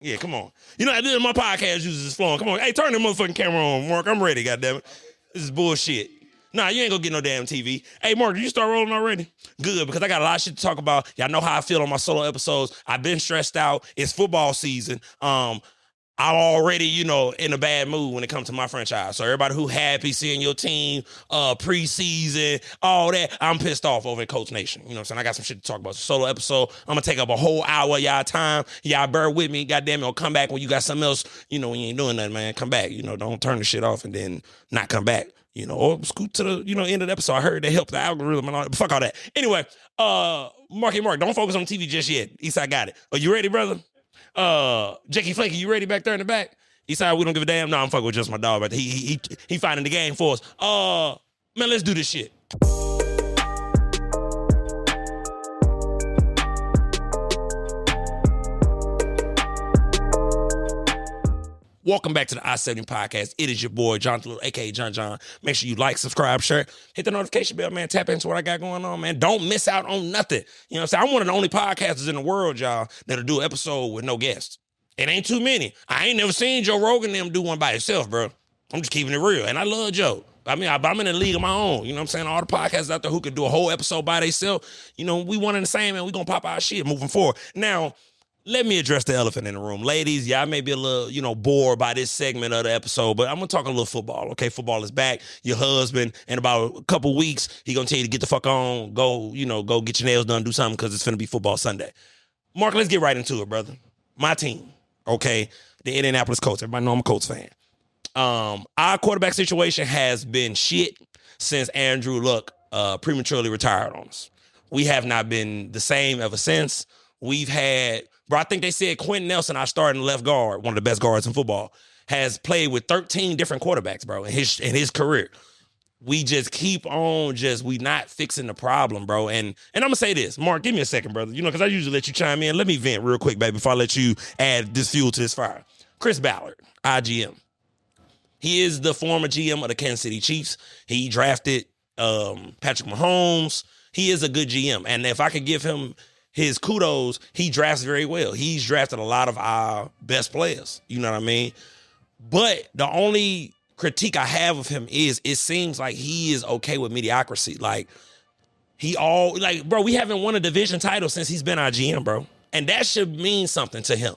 Yeah, come on. You know, this is my podcast uses this phone. Come on. Hey, turn the motherfucking camera on, Mark. I'm ready, goddammit. This is bullshit. Nah, you ain't gonna get no damn TV. Hey, Mark, did you start rolling already? Good, because I got a lot of shit to talk about. Y'all know how I feel on my solo episodes. I've been stressed out. It's football season. I'm already, you know, in a bad mood when it comes to my franchise. So everybody who happy seeing your team, preseason, all that, I'm pissed off over at Coach Nation. You know what I'm saying? I got some shit to talk about. Solo episode. I'm gonna take up a whole hour of y'all time. Y'all bear with me. Goddamn it, I'll come back when you got something else. You know, when you ain't doing nothing, man. Come back. You know, don't turn the shit off and then not come back. You know, or scoot to the, end of the episode. I heard they helped the algorithm and all that. Fuck all that. Anyway, Marky Mark, don't focus on TV just yet. Eastside got it. Are you ready, brother? Jakey Flaky, you ready back there in the back? Eastside, we don't give a damn. No, I'm fucking with just my dog, but he finding the game for us. Man, let's do this shit. Welcome back to the I-70 podcast. It is your boy, Jonathan Little, a.k.a. John. Make sure you like, subscribe, share. Hit the notification bell, man. Tap into what I got going on, man. Don't miss out on nothing. You know what I'm saying? I'm one of the only podcasters in the world, y'all, that'll do an episode with no guests. It ain't too many. I ain't never seen Joe Rogan them do one by himself, bro. I'm just keeping it real. And I love Joe. I mean, I'm in a league of my own. You know what I'm saying? All the podcasts out there who could do a whole episode by themselves, you know, we one and the same, and we gonna pop our shit moving forward. Now, let me address the elephant in the room. Ladies, y'all may be a little, bored by this segment of the episode, but I'm going to talk a little football, okay? Football is back. Your husband, in about a couple weeks, he going to tell you to get the fuck on, go get your nails done, do something, because it's going to be football Sunday. Mark, let's get right into it, brother. My team, okay? The Indianapolis Colts. Everybody know I'm a Colts fan. Our quarterback situation has been shit since Andrew Luck prematurely retired on us. We have not been the same ever since. We've had... Bro, I think they said Quentin Nelson, our starting left guard, one of the best guards in football, has played with 13 different quarterbacks, bro, in his career. We just keep on we not fixing the problem, bro. And I'm going to say this. Mark, give me a second, brother. Because I usually let you chime in. Let me vent real quick, baby, before I let you add this fuel to this fire. Chris Ballard, IGM. He is the former GM of the Kansas City Chiefs. He drafted Patrick Mahomes. He is a good GM. And if I could give him his kudos, he drafts very well. He's drafted a lot of our best players. You know what I mean? But the only critique I have of him is it seems like he is okay with mediocrity. Like, bro, we haven't won a division title since he's been our GM, bro. And that should mean something to him.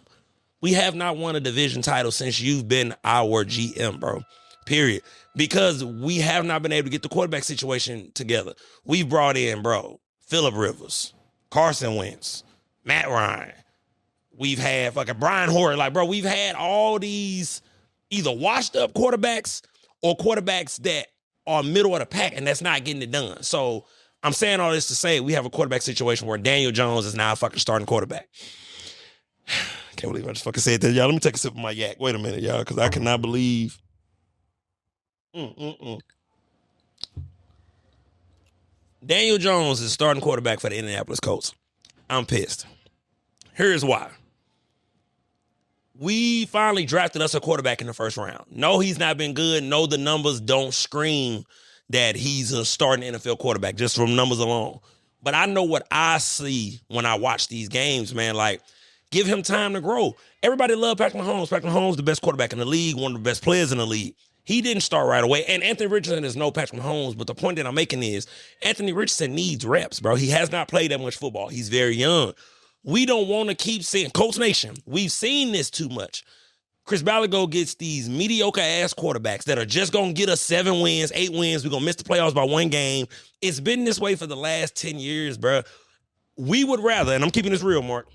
We have not won a division title since you've been our GM, bro. Period. Because we have not been able to get the quarterback situation together. We brought in, bro, Phillip Rivers, Carson Wentz, Matt Ryan. We've had fucking Brian Hoyer. Like, bro, we've had all these either washed up quarterbacks or quarterbacks that are middle of the pack, and that's not getting it done. So I'm saying all this to say we have a quarterback situation where Daniel Jones is now a fucking starting quarterback. Can't believe I just fucking said that, y'all. Let me take a sip of my yak. Wait a minute, y'all, because I cannot believe. Daniel Jones is starting quarterback for the Indianapolis Colts. I'm pissed. Here's why. We finally drafted us a quarterback in the first round. No, he's not been good. No, the numbers don't scream that he's a starting NFL quarterback just from numbers alone. But I know what I see when I watch these games, man. Like, give him time to grow. Everybody loved Patrick Mahomes. Patrick Mahomes, the best quarterback in the league, one of the best players in the league. He didn't start right away. And Anthony Richardson is no Patrick Mahomes, but the point that I'm making is Anthony Richardson needs reps, bro. He has not played that much football. He's very young. We don't want to keep seeing Colts Nation. We've seen this too much. Chris Ballard gets these mediocre-ass quarterbacks that are just going to get us 7 wins, 8 wins. We're going to miss the playoffs by 1 game. It's been this way for the last 10 years, bro. We would rather, and I'm keeping this real, Mark,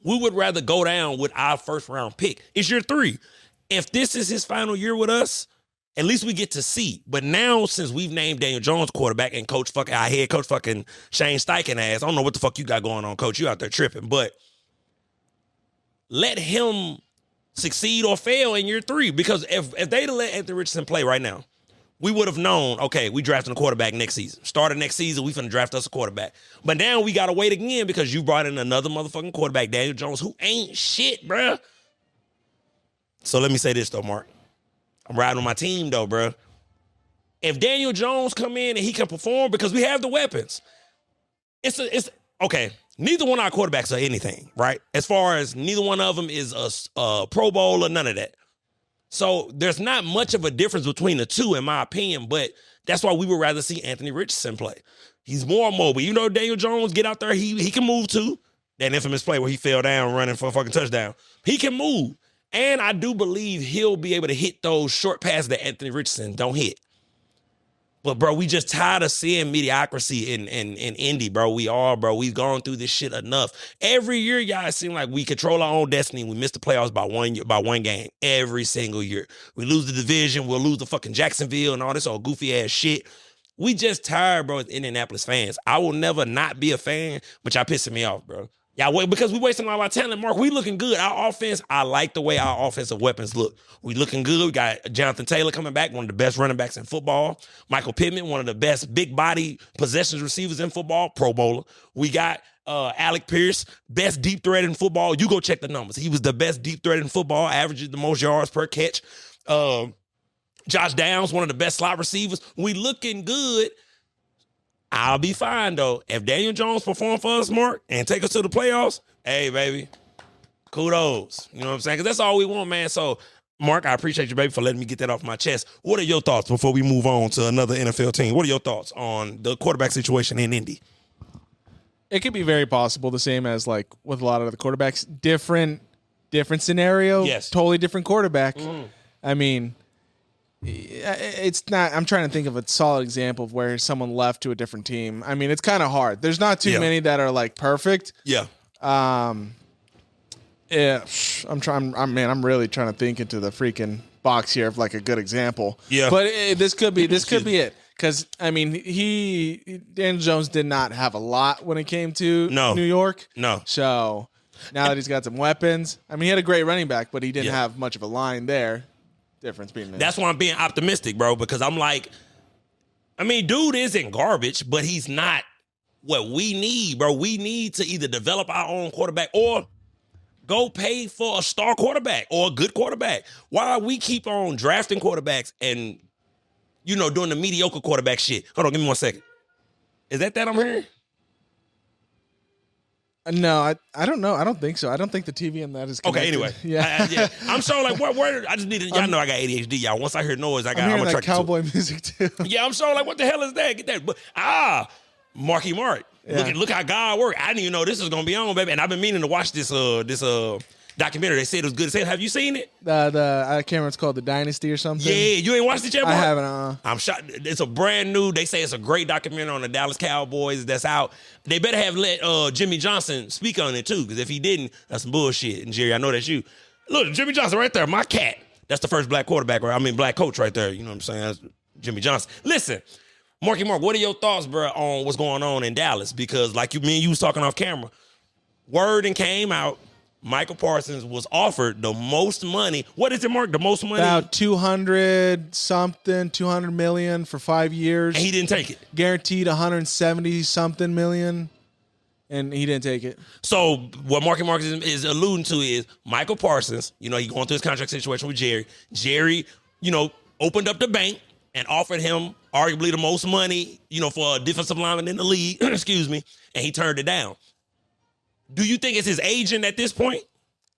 we would rather go down with our first-round pick. It's year 3. If this is his final year with us, at least we get to see. But now, since we've named Daniel Jones quarterback and our head coach fucking Shane Steichen ass, I don't know what the fuck you got going on, coach. You out there tripping. But let him succeed or fail in year 3. Because if they'd have let Anthony Richardson play right now, we would have known, okay, we drafting a quarterback next season. Starting next season, we finna draft us a quarterback. But now we got to wait again because you brought in another motherfucking quarterback, Daniel Jones, who ain't shit, bruh. So let me say this, though, Mark. I'm riding with my team, though, bruh. If Daniel Jones come in and he can perform because we have the weapons, it's okay. neither one of our quarterbacks are anything, right? As far as neither one of them is a Pro Bowl or none of that. So there's not much of a difference between the two, in my opinion, but that's why we would rather see Anthony Richardson play. He's more mobile. You know, Daniel Jones get out there, he can move too. That infamous play where he fell down running for a fucking touchdown. He can move. And I do believe he'll be able to hit those short passes that Anthony Richardson don't hit. But, bro, we just tired of seeing mediocrity in Indy, bro. We are, bro. We've gone through this shit enough. Every year, y'all, it seems like we control our own destiny. We miss the playoffs by one game every single year. We lose the division. We'll lose the fucking Jacksonville and all this old goofy-ass shit. We just tired, bro, as Indianapolis fans. I will never not be a fan, but y'all pissing me off, bro. Yeah, because we wasting all our talent, Mark. We looking good. Our offense, I like the way our offensive weapons look. We looking good. We got Jonathan Taylor coming back, one of the best running backs in football. Michael Pittman, one of the best big body possessions receivers in football, Pro Bowler. We got Alec Pierce, best deep threat in football. You go check the numbers. He was the best deep threat in football, averages the most yards per catch. Josh Downs, one of the best slot receivers. We looking good. I'll be fine, though. If Daniel Jones perform for us, Mark, and take us to the playoffs, hey, baby, kudos. You know what I'm saying? Because that's all we want, man. So, Mark, I appreciate you, baby, for letting me get that off my chest. What are your thoughts before we move on to another NFL team? What are your thoughts on the quarterback situation in Indy? It could be very possible, the same as like with a lot of the quarterbacks. Different scenario, yes. Totally different quarterback. I mean, it's not. I'm trying to think of a solid example of where someone left to a different team. I mean, it's kind of hard. There's not too many that are like perfect. Yeah. Yeah. I'm really trying to think into the freaking box here of like a good example. Yeah. But this could be it. Because I mean, Daniel Jones did not have a lot when it came to New York. No. So now that he's got some weapons, I mean, he had a great running back, but he didn't have much of a line there. Difference being there. That's why I'm being optimistic, bro, because I'm like, I mean, dude isn't garbage, but he's not what we need, bro. We need to either develop our own quarterback or go pay for a star quarterback or a good quarterback. Why we keep on drafting quarterbacks and, you know, doing the mediocre quarterback shit. Hold on, give me 1 second. Is that I'm hearing? No, I don't know. I don't think so. I don't think the TV in that is connected. Okay, anyway. Yeah. I'm sure, like, where I just need to, y'all know I got ADHD, y'all. Once I hear noise, I'm that cowboy music, too. Yeah, I'm sure, like, what the hell is that? Get that. But, Marky Mark. Yeah. Look how God worked. I didn't even know this was going to be on, baby. And I've been meaning to watch this documentary. They said it was good as hell. Have you seen it? I can't remember. It's called The Dynasty or something. Yeah, you ain't watched it yet, Mark? I haven't. I'm shocked. It's a brand new. They say it's a great documentary on the Dallas Cowboys that's out. They better have let Jimmy Johnson speak on it too, because if he didn't, that's some bullshit. And Jerry, I know that's you. Look, Jimmy Johnson right there, my cat. That's the first black quarterback, black coach right there. You know what I'm saying? That's Jimmy Johnson. Listen, Marky Mark, what are your thoughts, bro, on what's going on in Dallas? Because like me and you was talking off camera, word and came out. Michael Parsons was offered the most money. What is it, Mark? The most money? About 200 million for 5 years. And he didn't take it. Guaranteed 170 something million. And he didn't take it. So what Marky Mark is alluding to is Michael Parsons, you know, he going through his contract situation with Jerry. Jerry, you know, opened up the bank and offered him arguably the most money, you know, for a defensive lineman in the league, excuse me, and he turned it down. Do you think it's his agent at this point?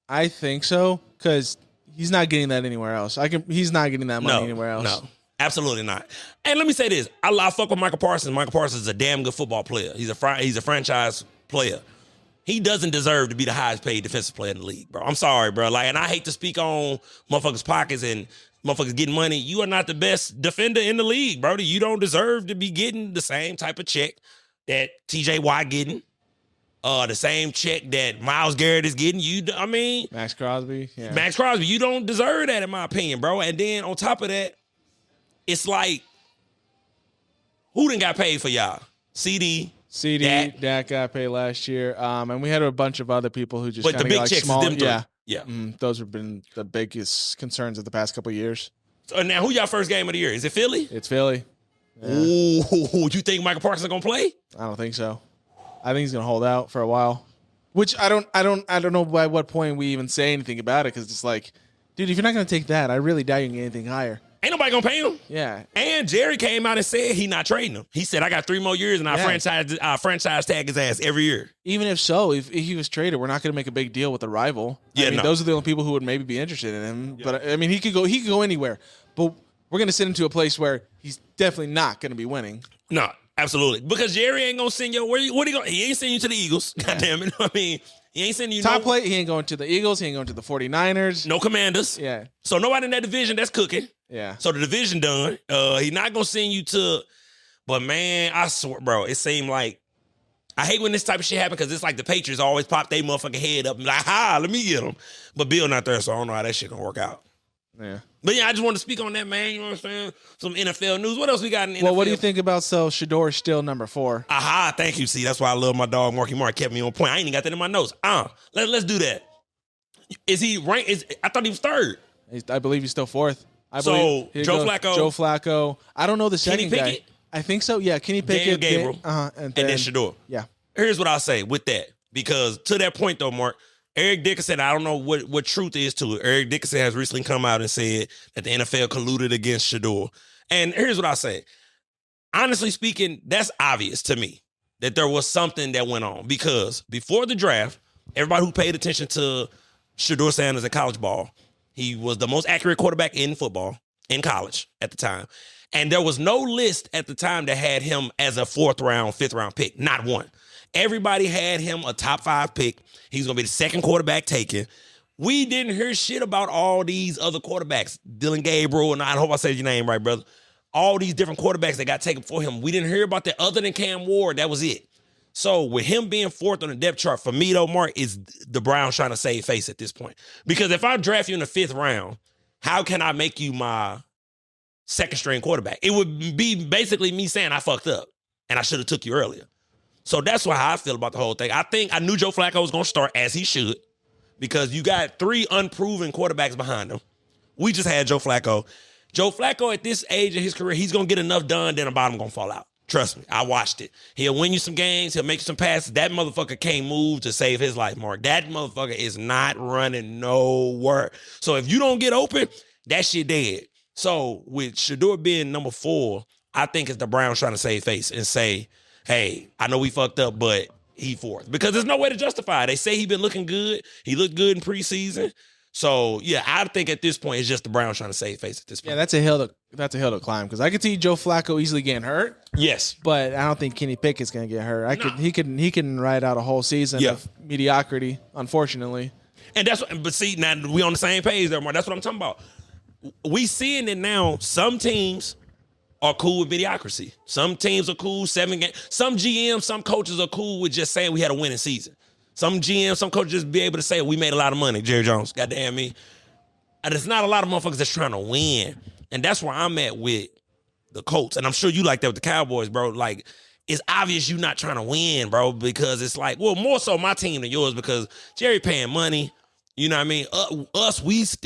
I think so, because he's not getting that anywhere else. He's not getting that money anywhere else. No, absolutely not. And let me say this: I fuck with Michael Parsons. Michael Parsons is a damn good football player. He's a franchise player. He doesn't deserve to be the highest paid defensive player in the league, bro. I'm sorry, bro. Like, and I hate to speak on motherfuckers' pockets and motherfuckers getting money. You are not the best defender in the league, bro. You don't deserve to be getting the same type of check that TJ Watt getting. The same check that Myles Garrett is getting. Max Crosby. Yeah. Max Crosby, you don't deserve that in my opinion, bro. And then on top of that, it's like, who done got paid for y'all? CD, Dak got paid last year. And we had a bunch of other people who just but the big checks small. Is them three. Yeah. Those have been the biggest concerns of the past couple of years. So now, who y'all first game of the year? Is it Philly? It's Philly. Yeah. Ooh, you think Michael Parsons is gonna play? I don't think so. I think he's gonna hold out for a while, which I don't know by what point we even say anything about it, because it's like, dude, if you're not gonna take that, I really doubt you can get anything higher. Ain't nobody gonna pay him. Yeah. And Jerry came out and said he not trading him. He said, I got 3 more years and I franchise tag his ass every year. Even if so, if he was traded, we're not going to make a big deal with the rival. Yeah, I mean, those are the only people who would maybe be interested in him. Yeah. But I mean, he could go anywhere. But we're going to send him to a place where he's definitely not going to be winning. No, absolutely. Because Jerry ain't going to send you, what he going? He ain't sending you to the Eagles. God damn it. I mean, he ain't sending you top plate. He ain't going to the Eagles. He ain't going to the 49ers. No Commanders. Yeah. So nobody in that division that's cooking. Yeah. So the division done. He not going to send you to, but man, I swear, bro, it seemed like, I hate when this type of shit happen because it's like the Patriots always pop their motherfucking head up and be like, let me get them. But Bill not there, so I don't know how that shit gonna work out. Yeah. But yeah, I just want to speak on that, man. You know what I'm saying? Some NFL news. What else we got in the NFL? Well, what do you think about Shador is still number 4? Thank you. See, that's why I love my dog Marky Mark. Kept me on point. I ain't even got that in my notes. Let's do that. Is he ranked? I thought he was 3rd. I believe he's still 4th. Joe Flacco. Joe Flacco. I don't know the second Kenny Pickett? guy. I think so. Yeah, Kenny Pickett. Daniel Gabriel. And then Shador. Yeah. Here's what I'll say with that. Because to that point, though, Mark, Eric Dickerson, I don't know what truth is to it. Eric Dickerson has recently come out and said that the NFL colluded against Shador. And here's what I'll say. Honestly speaking, that's obvious to me that there was something that went on. Because before the draft, everybody who paid attention to Shador Sanders at college ball, he was the most accurate quarterback in football, in college at the time. And there was no list at the time that had him as a 4th round, 5th round pick. Not one. Everybody had him a top 5 pick. He's going to be the 2nd quarterback taken. We didn't hear shit about all these other quarterbacks. Dylan Gabriel, and I hope I said your name right, brother. All these different quarterbacks that got taken for him. We didn't hear about that other than Cam Ward. That was it. So with him being 4th on the depth chart, for me though, Mark, is the Browns trying to save face at this point. Because if I draft you in the 5th round, how can I make you my 2nd string quarterback? It would be basically me saying I fucked up and I should have took you earlier. So that's how I feel about the whole thing. I knew Joe Flacco was going to start as he should because you got 3 unproven quarterbacks behind him. We just had Joe Flacco. Joe Flacco at this age of his career, he's going to get enough done, then the bottom going to fall out. Trust me, I watched it. He'll win you some games. He'll make you some passes. That motherfucker can't move to save his life, Mark. That motherfucker is not running nowhere. So if you don't get open, that shit dead. So with Shador being number 4, I think it's the Browns trying to save face and say, hey, I know we fucked up, but he 4th. Because there's no way to justify it. They say he been looking good. He looked good in preseason. So, yeah, I think at this point it's just the Browns trying to save face at this point. Yeah, that's a hill to climb because I could see Joe Flacco easily getting hurt. Yes. But I don't think Kenny Pickett's going to get hurt. He can ride out a whole season of mediocrity, unfortunately. And but see, now we on the same page there, Mark. That's what I'm talking about. We seeing it now. Some teams are cool with mediocrity. Some teams are cool 7 games. Some GMs, some coaches are cool with just saying we had a winning season. Some GMs, some coaches just be able to say we made a lot of money. Jerry Jones, goddamn me. And there's not a lot of motherfuckers that's trying to win. And that's where I'm at with the Colts. And I'm sure you like that with the Cowboys, bro. Like, it's obvious you not trying to win, bro, because it's like, well, more so my team than yours because Jerry paying money. You know what I mean?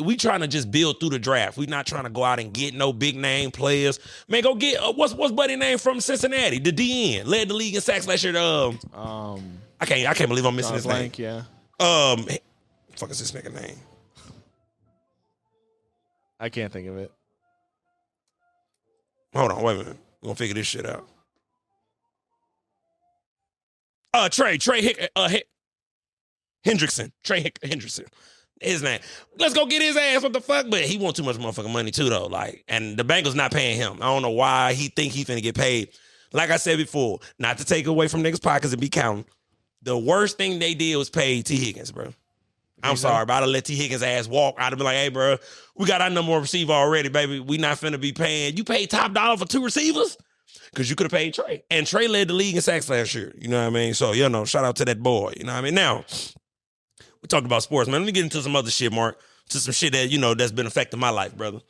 We trying to just build through the draft. We not trying to go out and get no big name players. Man, go get what's buddy name from Cincinnati? The DN led the league in sacks last year. I can't believe I'm missing his name. Yeah. Fuck is this nigga name? I can't think of it. Hold on, wait a minute. We're gonna figure this shit out. Trey Hendrickson. Hendrickson. His name. Let's go get his ass. What the fuck? But he want too much motherfucking money too, though. Like, and the Bengals not paying him. I don't know why he think he finna get paid. Like I said before, not to take away from niggas' pockets and be counting. The worst thing they did was pay T. Higgins, bro. I'm sorry, but I'd have let T. Higgins' ass walk. I'd have been like, hey, bro, we got our number 1 receiver already, baby. We not finna be paying. You paid top dollar for 2 receivers? Because you could have paid Trey. And Trey led the league in sacks last year. You know what I mean? So, shout out to that boy. You know what I mean? Now, we talked about sports, man. Let me get into some other shit, Mark. To some shit that, that's been affecting my life, brother.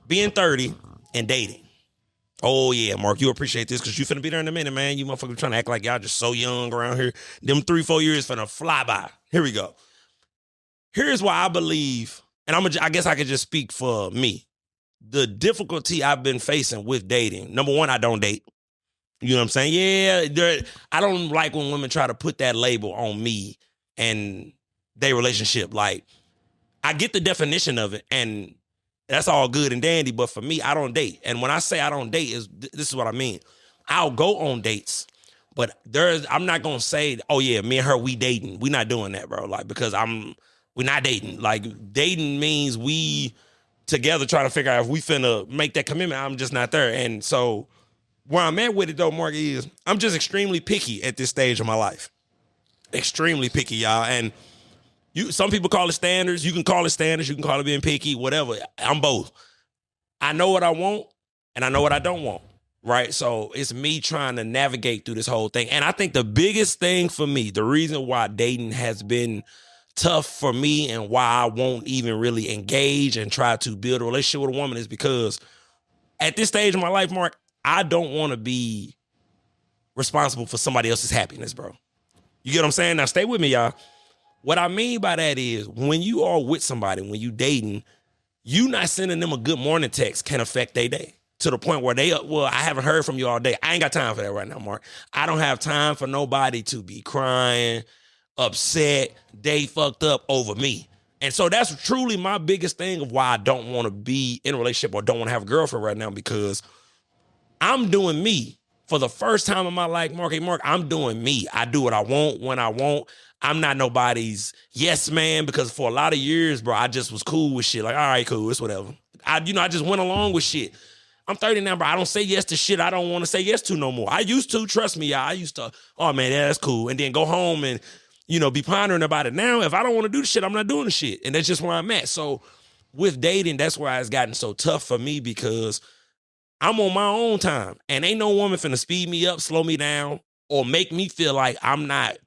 Being 30 and dating. Oh, yeah, Mark, you appreciate this because you finna be there in a minute, man. You motherfuckers trying to act like y'all just so young around here. Them 3-4 years finna fly by. Here we go. Here's why I believe, and I guess I could just speak for me. The difficulty I've been facing with dating. Number 1, I don't date. You know what I'm saying? Yeah, I don't like when women try to put that label on me and their relationship. Like, I get the definition of it, and That's all good and dandy. But for me, I don't date. And when I say I don't date, this is what I mean. I'll go on dates, but I'm not gonna say, oh yeah, me and her, we dating. We not doing that, bro. Like, because we're not dating. Like, dating means we together trying to figure out if we finna make that commitment. I'm just not there. And so where I'm at with it though, Mark, is I'm just extremely picky at this stage of my life. Extremely picky, y'all. And some people call it standards. You can call it standards. You can call it being picky, whatever. I'm both. I know what I want and I know what I don't want, right? So it's me trying to navigate through this whole thing. And I think the biggest thing for me, the reason why dating has been tough for me and why I won't even really engage and try to build a relationship with a woman is because at this stage of my life, Mark, I don't want to be responsible for somebody else's happiness, bro. You get what I'm saying? Now stay with me, y'all. What I mean by that is when you are with somebody, when you dating, you not sending them a good morning text can affect their day to the point where I haven't heard from you all day. I ain't got time for that right now, Mark. I don't have time for nobody to be crying, upset, they fucked up over me. And so that's truly my biggest thing of why I don't want to be in a relationship or don't want to have a girlfriend right now, because I'm doing me. For the first time in my life, Mark, I'm doing me. I do what I want when I want. I'm not nobody's yes man, because for a lot of years, bro, I just was cool with shit. Like, all right, cool, it's whatever. I just went along with shit. I'm 30 now, bro. I don't say yes to shit I don't want to say yes to no more. I used to, trust me, I used to, oh man, yeah, that's cool. And then go home and, be pondering about it. Now, if I don't want to do the shit, I'm not doing the shit. And that's just where I'm at. So with dating, that's why it's gotten so tough for me, because I'm on my own time. And ain't no woman finna speed me up, slow me down, or make me feel like I'm not,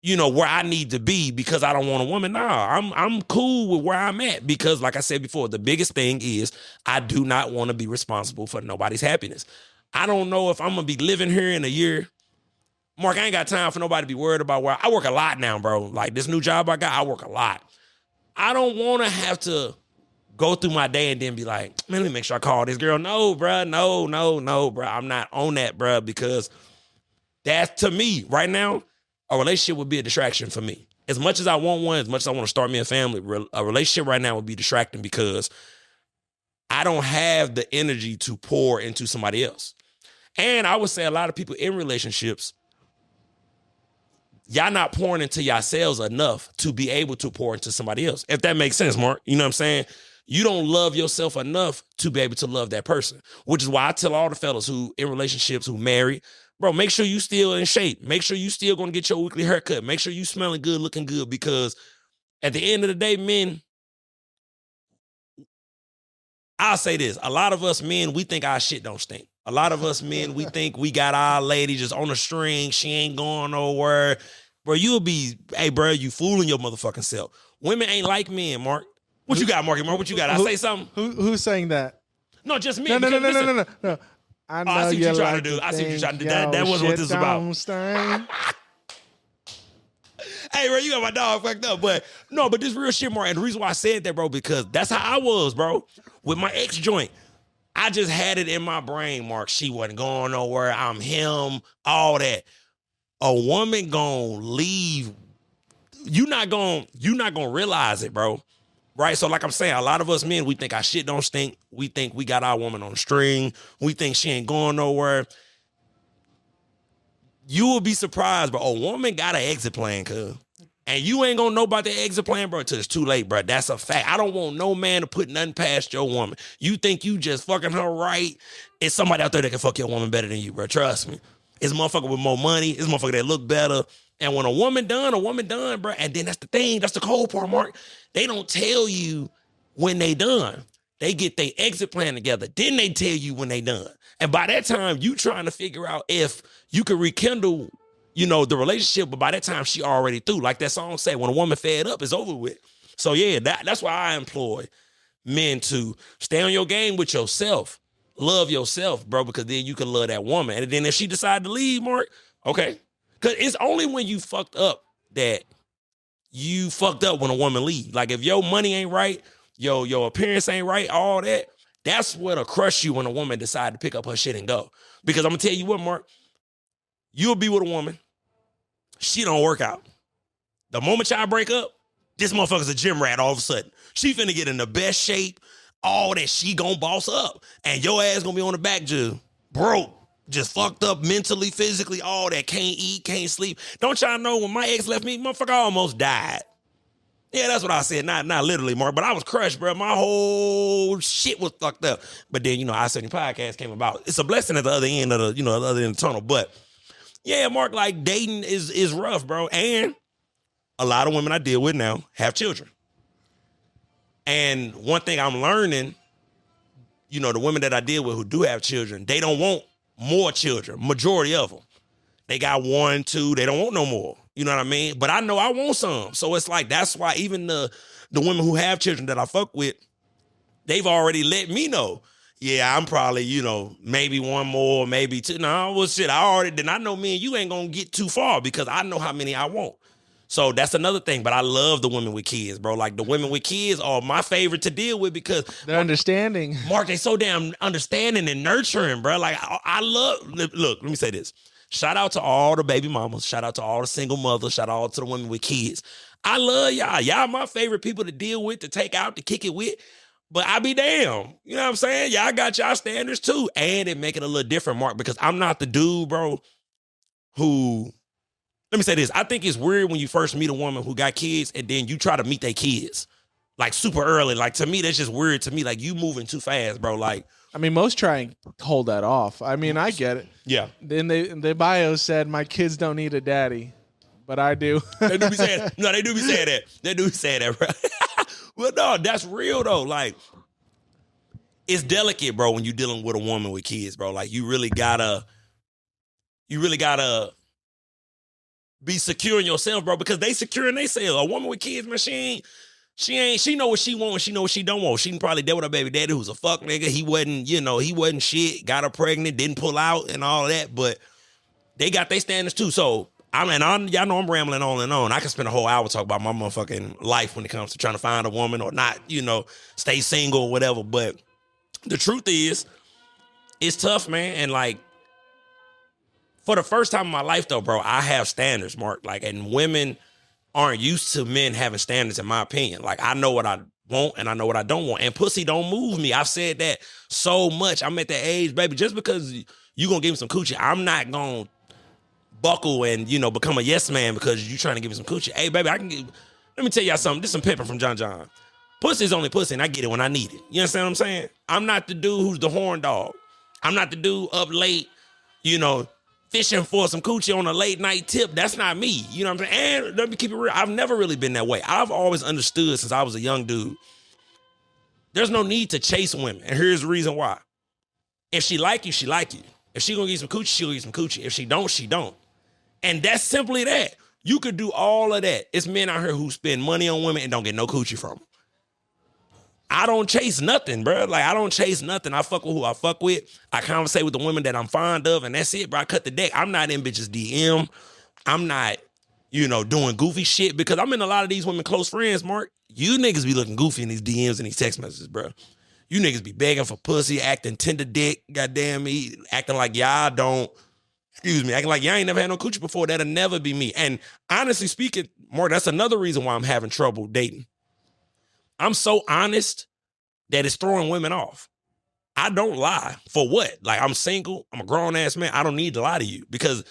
where I need to be because I don't want a woman. Nah, I'm cool with where I'm at, because like I said before, the biggest thing is I do not want to be responsible for nobody's happiness. I don't know if I'm going to be living here in a year. Mark, I ain't got time for nobody to be worried about where I work a lot now, bro. Like this new job I got, I work a lot. I don't want to have to go through my day and then be like, man, let me make sure I call this girl. No, bro. No, bro. I'm not on that, bro, because that's, to me, right now, a relationship would be a distraction for me. As much as I want one, as much as I want to start me a family, a relationship right now would be distracting because I don't have the energy to pour into somebody else. And I would say a lot of people in relationships, y'all not pouring into yourselves enough to be able to pour into somebody else. If that makes sense, Mark. You know what I'm saying? You don't love yourself enough to be able to love that person, which is why I tell all the fellas who in relationships, who married, bro, make sure you still in shape. Make sure you still going to get your weekly haircut. Make sure you smelling good, looking good, because at the end of the day, men, I'll say this. A lot of us men, we think our shit don't stink. A lot of us men, we think we got our lady just on a string. She ain't going nowhere. Bro, you'll be, hey, bro, you fooling your motherfucking self. Women ain't like men, Mark. What you got, Marky Mark? What you got? I say something? Who's saying that? No, just me. No. I know I see what you're trying to do. I see what you're trying to do. That wasn't what this is about. Hey, bro, you got my dog fucked up. But this real shit, Mark. And the reason why I said that, bro, because that's how I was, bro. With my ex joint. I just had it in my brain, Mark. She wasn't going nowhere. I'm him, all that. A woman gonna leave. You not gonna realize it, bro. Right? So like I'm saying, a lot of us men, we think our shit don't stink. We think we got our woman on a string. We think she ain't going nowhere. You will be surprised, bro. A woman got an exit plan, cuz. And you ain't gonna know about the exit plan, bro, until it's too late, bro. That's a fact. I don't want no man to put nothing past your woman. You think you just fucking her right. It's somebody out there that can fuck your woman better than you, bro. Trust me. It's a motherfucker with more money. It's a motherfucker that look better. And when a woman done, bro. And then that's the thing. That's the cold part, Mark. They don't tell you when they done. They get their exit plan together. Then they tell you when they done. And by that time, you trying to figure out if you can rekindle, the relationship. But by that time, she already through. Like that song say, when a woman fed up, it's over with. So yeah, that's why I employ men to stay on your game with yourself. Love yourself, bro, because then you can love that woman. And then if she decide to leave, Mark, okay. Because it's only when you fucked up that you fucked up when a woman leave. Like if your money ain't right, your appearance ain't right, all that, that's what'll crush you when a woman decide to pick up her shit and go. Because I'm going to tell you what, Mark, you'll be with a woman, she don't work out. The moment y'all break up, This motherfucker's a gym rat all of a sudden. She finna get in the best shape, all that she gon' boss up. And your ass gonna be on the back just broke, just fucked up mentally, physically, all that. Can't eat, can't sleep. Don't y'all know when my ex left me, motherfucker almost died. Yeah, that's what I said. Not literally, Mark, but I was crushed, bro. My whole shit was fucked up. But then, I-70 podcast came about. It's a blessing at the other end of the, the other end of the tunnel. But yeah, Mark, like dating is rough, bro. And a lot of women I deal with now have children. And one thing I'm learning, the women that I deal with who do have children, they don't want more children. Majority of them. They got 1, 2, they don't want no more. You know what I mean? But I know I want some. So it's like, that's why even the women who have children that I fuck with, they've already let me know. Yeah, I'm probably, maybe one more, maybe two. No, well, shit, I know me and you ain't gonna get too far because I know how many I want. So that's another thing. But I love the women with kids, bro. Like the women with kids are my favorite to deal with because they're understanding. Mark, they so damn understanding and nurturing, bro. Like I love, look, let me say this. Shout out to all the baby mamas. Shout out to all the single mothers. Shout out to the women with kids. I love y'all. Y'all my favorite people to deal with, to take out, to kick it with. But I be damn. You know what I'm saying? Y'all got y'all standards too. And it make it a little different, Mark, because I'm not the dude, bro, who, let me say this. I think it's weird when you first meet a woman who got kids and then you try to meet their kids. Like super early. Like to me, that's just weird to me. Like you moving too fast, bro. Like, I mean, most try and hold that off. I mean, I get it. Yeah. Then the bio said, my kids don't need a daddy, but I do. They do be saying that. No, they do be saying that. They do be saying that, bro. Well, no, that's real, though. Like, it's delicate, bro, when you're dealing with a woman with kids, bro. Like, you really gotta be secure in yourself, bro, because they secure in themselves. A woman with kids, man, she know what she want and she know what she don't want. She can probably deal with her baby daddy who's a fuck nigga. He wasn't shit, got her pregnant, didn't pull out and all that, but they got their standards too. So, y'all know I'm rambling on and on. I can spend a whole hour talking about my motherfucking life when it comes to trying to find a woman or not, stay single or whatever. But the truth is, it's tough, man. And like, for the first time in my life though, bro, I have standards, Mark. Like, and women aren't used to men having standards, in my opinion. Like, I know what I want and I know what I don't want. And pussy don't move me. I've said that so much. I'm at that age, baby. Just because you gonna give me some coochie, I'm not gonna buckle and, become a yes man because you trying to give me some coochie. Hey, baby, let me tell y'all something. This is some pimping from John John. Pussy's only pussy and I get it when I need it. You understand what I'm saying? I'm not the dude who's the horn dog. I'm not the dude up late, fishing for some coochie on a late night tip. That's not me. You know what I'm saying? And let me keep it real. I've never really been that way. I've always understood since I was a young dude, there's no need to chase women. And here's the reason why. If she like you, she like you. If she gonna get some coochie, she'll get some coochie. If she don't, she don't. And that's simply that. You could do all of that. It's men out here who spend money on women and don't get no coochie from them. I don't chase nothing, bro. Like, I don't chase nothing. I fuck with who I fuck with. I conversate with the women that I'm fond of, and that's it, bro. I cut the deck. I'm not in bitches' DM. I'm not, doing goofy shit because I'm in a lot of these women close friends, Mark. You niggas be looking goofy in these DMs and these text messages, bro. You niggas be begging for pussy, acting tender dick, goddamn me, acting like y'all don't, acting like y'all ain't never had no coochie before. That'll never be me. And honestly speaking, Mark, that's another reason why I'm having trouble dating. I'm so honest that it's throwing women off. I don't lie. For what? Like, I'm single. I'm a grown-ass man. I don't need to lie to you because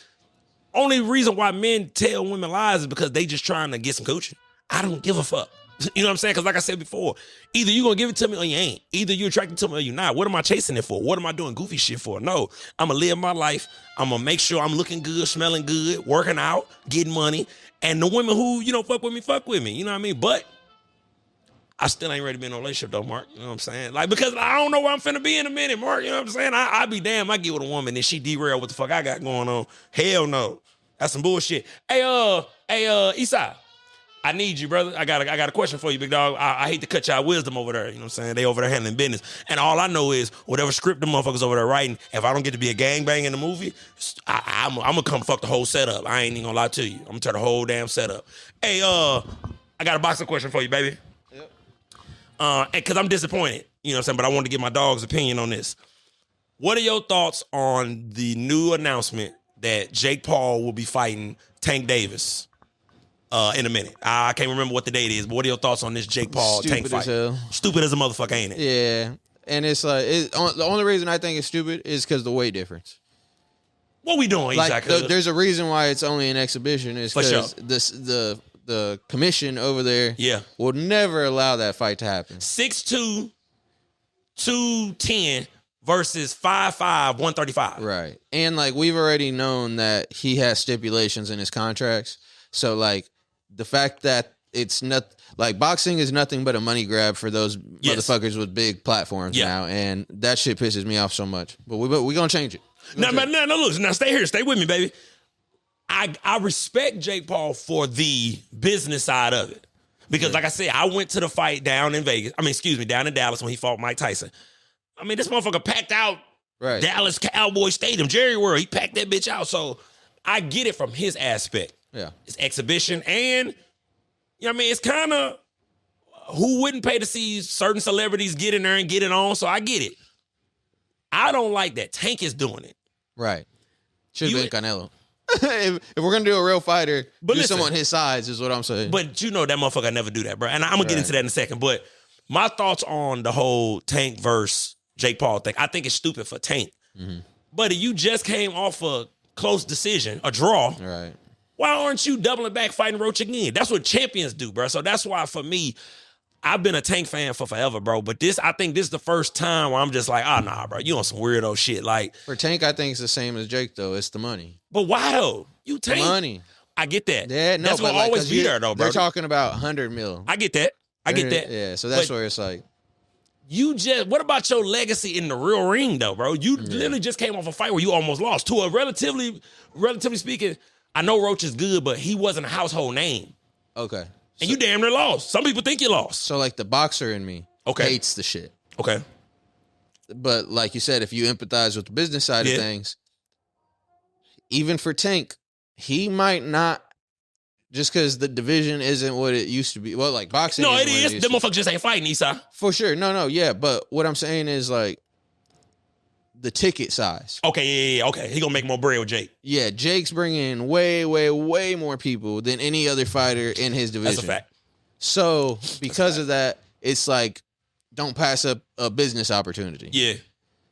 only reason why men tell women lies is because they just trying to get some coochie. I don't give a fuck. You know what I'm saying? Because like I said before, either you going to give it to me or you ain't. Either you're attracted to me or you're not. What am I chasing it for? What am I doing goofy shit for? No. I'm going to live my life. I'm going to make sure I'm looking good, smelling good, working out, getting money. And the women who, fuck with me. You know what I mean? But I still ain't ready to be in a relationship though, Mark. You know what I'm saying? Like, because I don't know where I'm finna be in a minute, Mark. You know what I'm saying? I be damn, I get with a woman and she derail what the fuck I got going on. Hell no. That's some bullshit. Hey, Esai, I need you, brother. I got a question for you, big dog. I hate to cut y'all wisdom over there. You know what I'm saying? They over there handling business. And all I know is whatever script the motherfuckers over there writing, if I don't get to be a gangbang in the movie, I'm gonna come fuck the whole setup. I ain't even gonna lie to you. I'm gonna turn the whole damn setup. Hey, I got a boxing question for you, baby. Because I'm disappointed, you know what I'm saying? But I wanted to get my dog's opinion on this. What are your thoughts on the new announcement that Jake Paul will be fighting Tank Davis? in a minute. I can't remember what the date is, but what are your thoughts on this Jake Paul Tank fight? Stupid as hell. Stupid as a motherfucker, ain't it? Yeah. And it's like, the only reason I think it's stupid is because the weight difference. What we doing, like, there's a reason why it's only an exhibition. Is because the commission over there will never allow that fight to happen. 6'2", 210 versus 5'5", 135. Right. And, like, we've already known that he has stipulations in his contracts. So, like, the fact that it's not, like, boxing is nothing but a money grab for those motherfuckers with big platforms now. And that shit pisses me off so much. But we're going to change it. No, look, now stay here. Stay with me, baby. I respect Jake Paul for the business side of it. Because, like I said, I went to the fight down in Dallas when he fought Mike Tyson. I mean, this motherfucker packed out Dallas Cowboys Stadium, Jerry World. He packed that bitch out. So I get it from his aspect. Yeah. It's exhibition. And, you know what I mean? It's kind of who wouldn't pay to see certain celebrities get in there and get it on. So I get it. I don't like that Tank is doing it. Right. Should have been Canelo. if we're going to do a real fighter, do someone his size is what I'm saying. But you know that motherfucker never do that, bro. And I'm going to get into that in a second. But my thoughts on the whole Tank versus Jake Paul thing, I think it's stupid for Tank. Mm-hmm. But you just came off a close decision, a draw. Right. Why aren't you doubling back fighting Roach again? That's what champions do, bro. So that's why, for me, I've been a Tank fan for forever, bro. But I think this is the first time where I'm just like, nah, bro, you on some weirdo shit. Like, for Tank, I think it's the same as Jake, though. It's the money. But why, though? You Tank. The money. I get that. Yeah, no, that's what always be there, though, bro. They're talking about 100 mil. I get that. Yeah, so that's where it's like. What about your legacy in the real ring, though, bro? You literally just came off a fight where you almost lost to a relatively speaking, I know Roach is good, but he wasn't a household name. Okay. And you damn near lost. Some people think you lost. So, like, the boxer in me hates the shit. Okay. But like you said, if you empathize with the business side of things, even for Tank, he might not, just because the division isn't what it used to be. Well, like boxing. No, it is. Them motherfuckers just ain't fighting, Esai. For sure. No, yeah. But what I'm saying is, like, the ticket size. Okay, yeah. Okay. He gonna make more bread with Jake. Yeah, Jake's bringing way, way, way more people than any other fighter in his division. That's a fact. So, because of that, it's like, don't pass up a business opportunity. Yeah.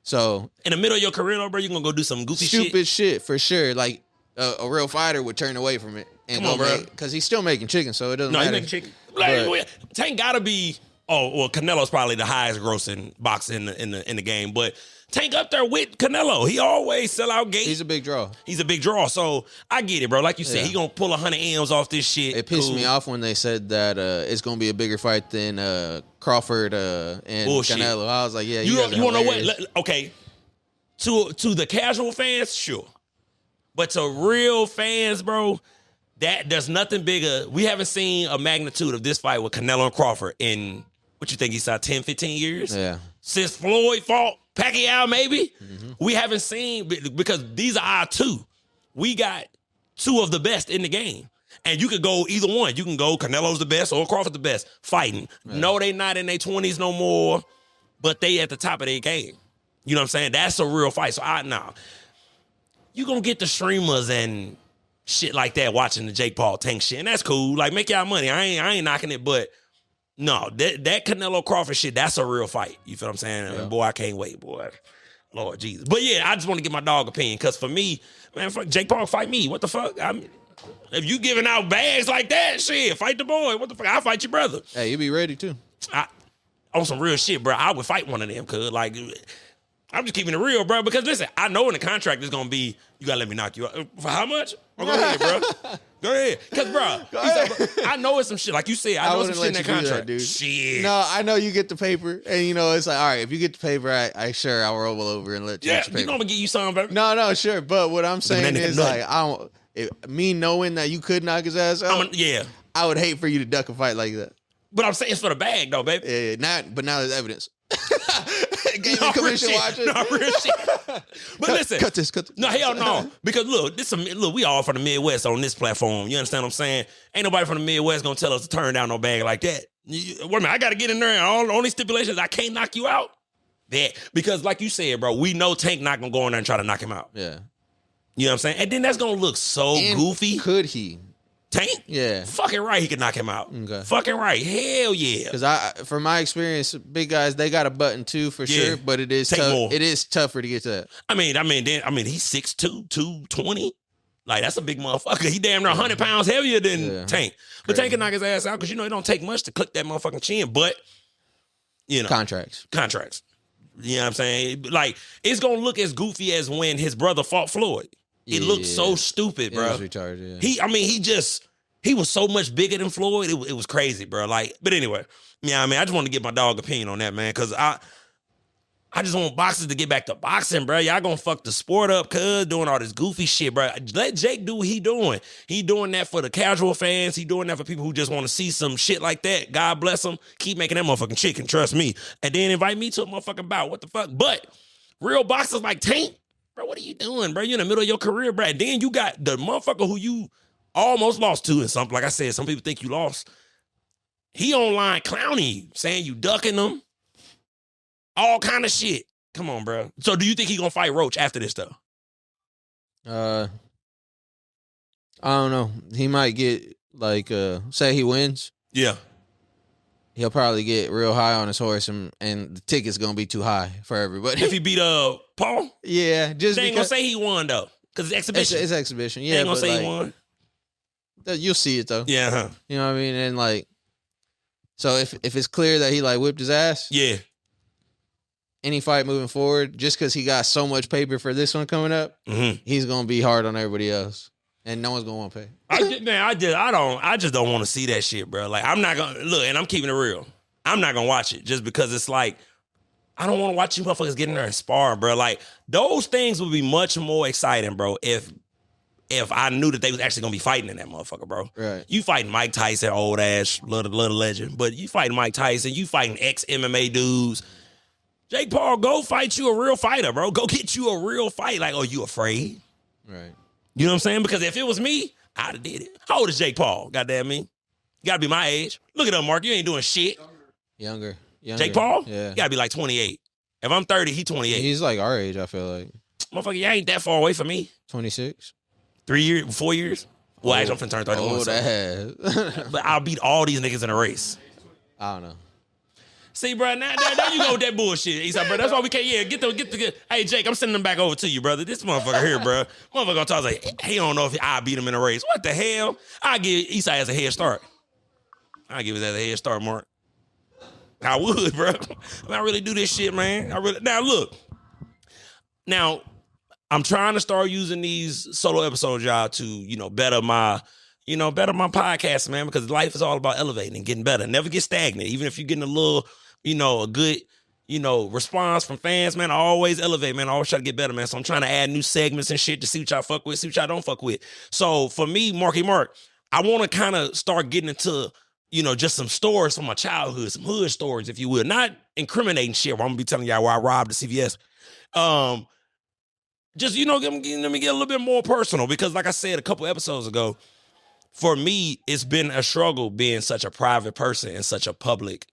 So, in the middle of your career, though, bro, you gonna go do some goofy stupid shit for sure. Like, a real fighter would turn away from it and go, bro, because he's still making chicken, so it doesn't matter. No, he's making chicken. Tank gotta be. Oh well, Canelo's probably the highest grossing boxer in the game, but Tank up there with Canelo. He always sell out gates. He's a big draw. So I get it, bro. Like you said, he gonna pull 100 M's off this shit. It pissed me off when they said that it's gonna be a bigger fight than Crawford and Bullshit. Canelo. I was like, yeah, you wanna know what? Okay, to the casual fans, sure, but to real fans, bro, there's nothing bigger. We haven't seen a magnitude of this fight with Canelo and Crawford in what you think he saw 10, 15 years? Yeah. Since Floyd fought Pacquiao, maybe? Mm-hmm. We haven't seen, because these are our two. We got two of the best in the game. And you could go either one. You can go Canelo's the best or Crawford's the best fighting. Yeah. No, they not in their 20s no more, but they at the top of their game. You know what I'm saying? That's a real fight. So, you going to get the streamers and shit like that watching the Jake Paul Tank shit. And that's cool. Like, make y'all money. I ain't knocking it, but no, that Canelo Crawford shit, that's a real fight. You feel what I'm saying? Yeah. And boy, I can't wait, boy. Lord Jesus. But yeah, I just want to get my dog opinion, because for me, man, fuck Jake Paul fight me. What the fuck? If you giving out bags like that, shit, fight the boy. What the fuck? I'll fight your brother. Hey, you be ready too. On some real shit, bro. I would fight one of them, cuz like, I'm just keeping it real, bro. Because listen, I know in the contract it's gonna be, you gotta let me knock you out. For how much? Oh, go ahead, bro. Go ahead. Because, bro, I know it's some shit. Like you said, I know some shit in that contract. Dude. Shit. No, I know you get the paper, and it's like, all right, if you get the paper, I'll roll over and let you get your paper. You know I'm gonna get you something, baby. No, sure. But what I'm saying is, like, me knowing that you could knock his ass out, I would hate for you to duck a fight like that. But I'm saying it's for the bag, though, baby. Yeah, but now there's evidence. Gaming commission watching. No, real shit. But listen. Cut this. No, hell no. Because look, we all from the Midwest on this platform. You understand what I'm saying? Ain't nobody from the Midwest gonna tell us to turn down no bag like that. Wait a minute, I gotta get in there and all only stipulations, I can't knock you out. That because like you said, bro, we know Tank not gonna go in there and try to knock him out. Yeah. You know what I'm saying? And then that's gonna look so goofy. Could he? Tank? Yeah. Fucking right, he could knock him out. Okay. Fucking right. Hell yeah. Because from my experience, big guys, they got a button too for sure, but it is tough. More. It is tougher to get to that. I mean, he's 6'2", 220. Like, that's a big motherfucker. He damn near 100 pounds heavier than Tank. But Tank can knock his ass out because, it don't take much to click that motherfucking chin. But, Contracts. You know what I'm saying? Like, it's going to look as goofy as when his brother fought Floyd. It looked so stupid, bro. It was retarded, yeah. He was so much bigger than Floyd. It was crazy, bro. Like, but anyway, I just want to get my dog opinion on that, man, because I just want boxers to get back to boxing, bro. Y'all gonna fuck the sport up, cuz, doing all this goofy shit, bro. Let Jake do what he doing. He doing that for the casual fans. He doing that for people who just want to see some shit like that. God bless him. Keep making that motherfucking chicken, trust me. And then invite me to a motherfucking bout. What the fuck? But real boxers like Tank, bro, what are you doing, bro? You in the middle of your career, bro. And then you got the motherfucker who you almost lost to, and something, like I said, some people think you lost. He online clowning you, saying you ducking him. All kind of shit. Come on, bro. So do you think he gonna fight Roach after this, though? I don't know. He might get, say he wins. Yeah. He'll probably get real high on his horse, and the ticket's gonna be too high for everybody. If he beat Paul? Yeah. They ain't gonna say he won, though, because it's exhibition. It's exhibition, yeah. They ain't gonna say he won. You'll see it, though. Yeah. Huh. You know what I mean? And, so if it's clear that he, whipped his ass. Yeah. Any fight moving forward, just because he got so much paper for this one coming up, he's gonna be hard on everybody else, and no one's gonna want to pay. I just don't want to see that shit, bro. Like, I'm not gonna look, and I'm keeping it real. I'm not gonna watch it just because it's like I don't want to watch you motherfuckers get in there and spar, bro. Like, those things would be much more exciting, bro, if I knew that they was actually gonna be fighting in that motherfucker, bro. Right. You fighting Mike Tyson, old ass, little legend, but you fighting Mike Tyson, you fighting ex MMA dudes. Jake Paul, go fight you a real fighter, bro. Go get you a real fight. Like, oh, you afraid? Right. You know what I'm saying? Because if it was me, I'd have did it. How old is Jake Paul? Goddamn me. You gotta be my age. Look at him, Mark. You ain't doing shit. Younger. Jake Paul? Yeah. You gotta be like 28. If I'm 30, he 28. He's like our age, I feel like. Motherfucker, you ain't that far away from me. 26. 3 years, 4 years? Well, actually, I'm finna turn 31. Old ass. But I'll beat all these niggas in a race. I don't know. See, bro, now you go with that bullshit. Eastside, bro. That's why we can't. Yeah, get the. Hey, Jake, I'm sending them back over to you, brother. This motherfucker here, bro. Motherfucker gonna talk like he don't know if I beat him in a race. What the hell? I give Eastside as a head start. I give it as a head start, Mark. I would, bro. I really do this shit, man. Now look. Now, I'm trying to start using these solo episodes, y'all, to better my. Better my podcast, man, because life is all about elevating and getting better. Never get stagnant. Even if you're getting a little, a good, response from fans, man, I always elevate, man. I always try to get better, man. So I'm trying to add new segments and shit to see what y'all fuck with, see what y'all don't fuck with. So for me, Marky Mark, I want to kind of start getting into, just some stories from my childhood, some hood stories, if you will. Not incriminating shit where I'm going to be telling y'all where I robbed the CVS. Just, let me get a little bit more personal because like I said a couple episodes ago, for me, it's been a struggle being such a private person in such a public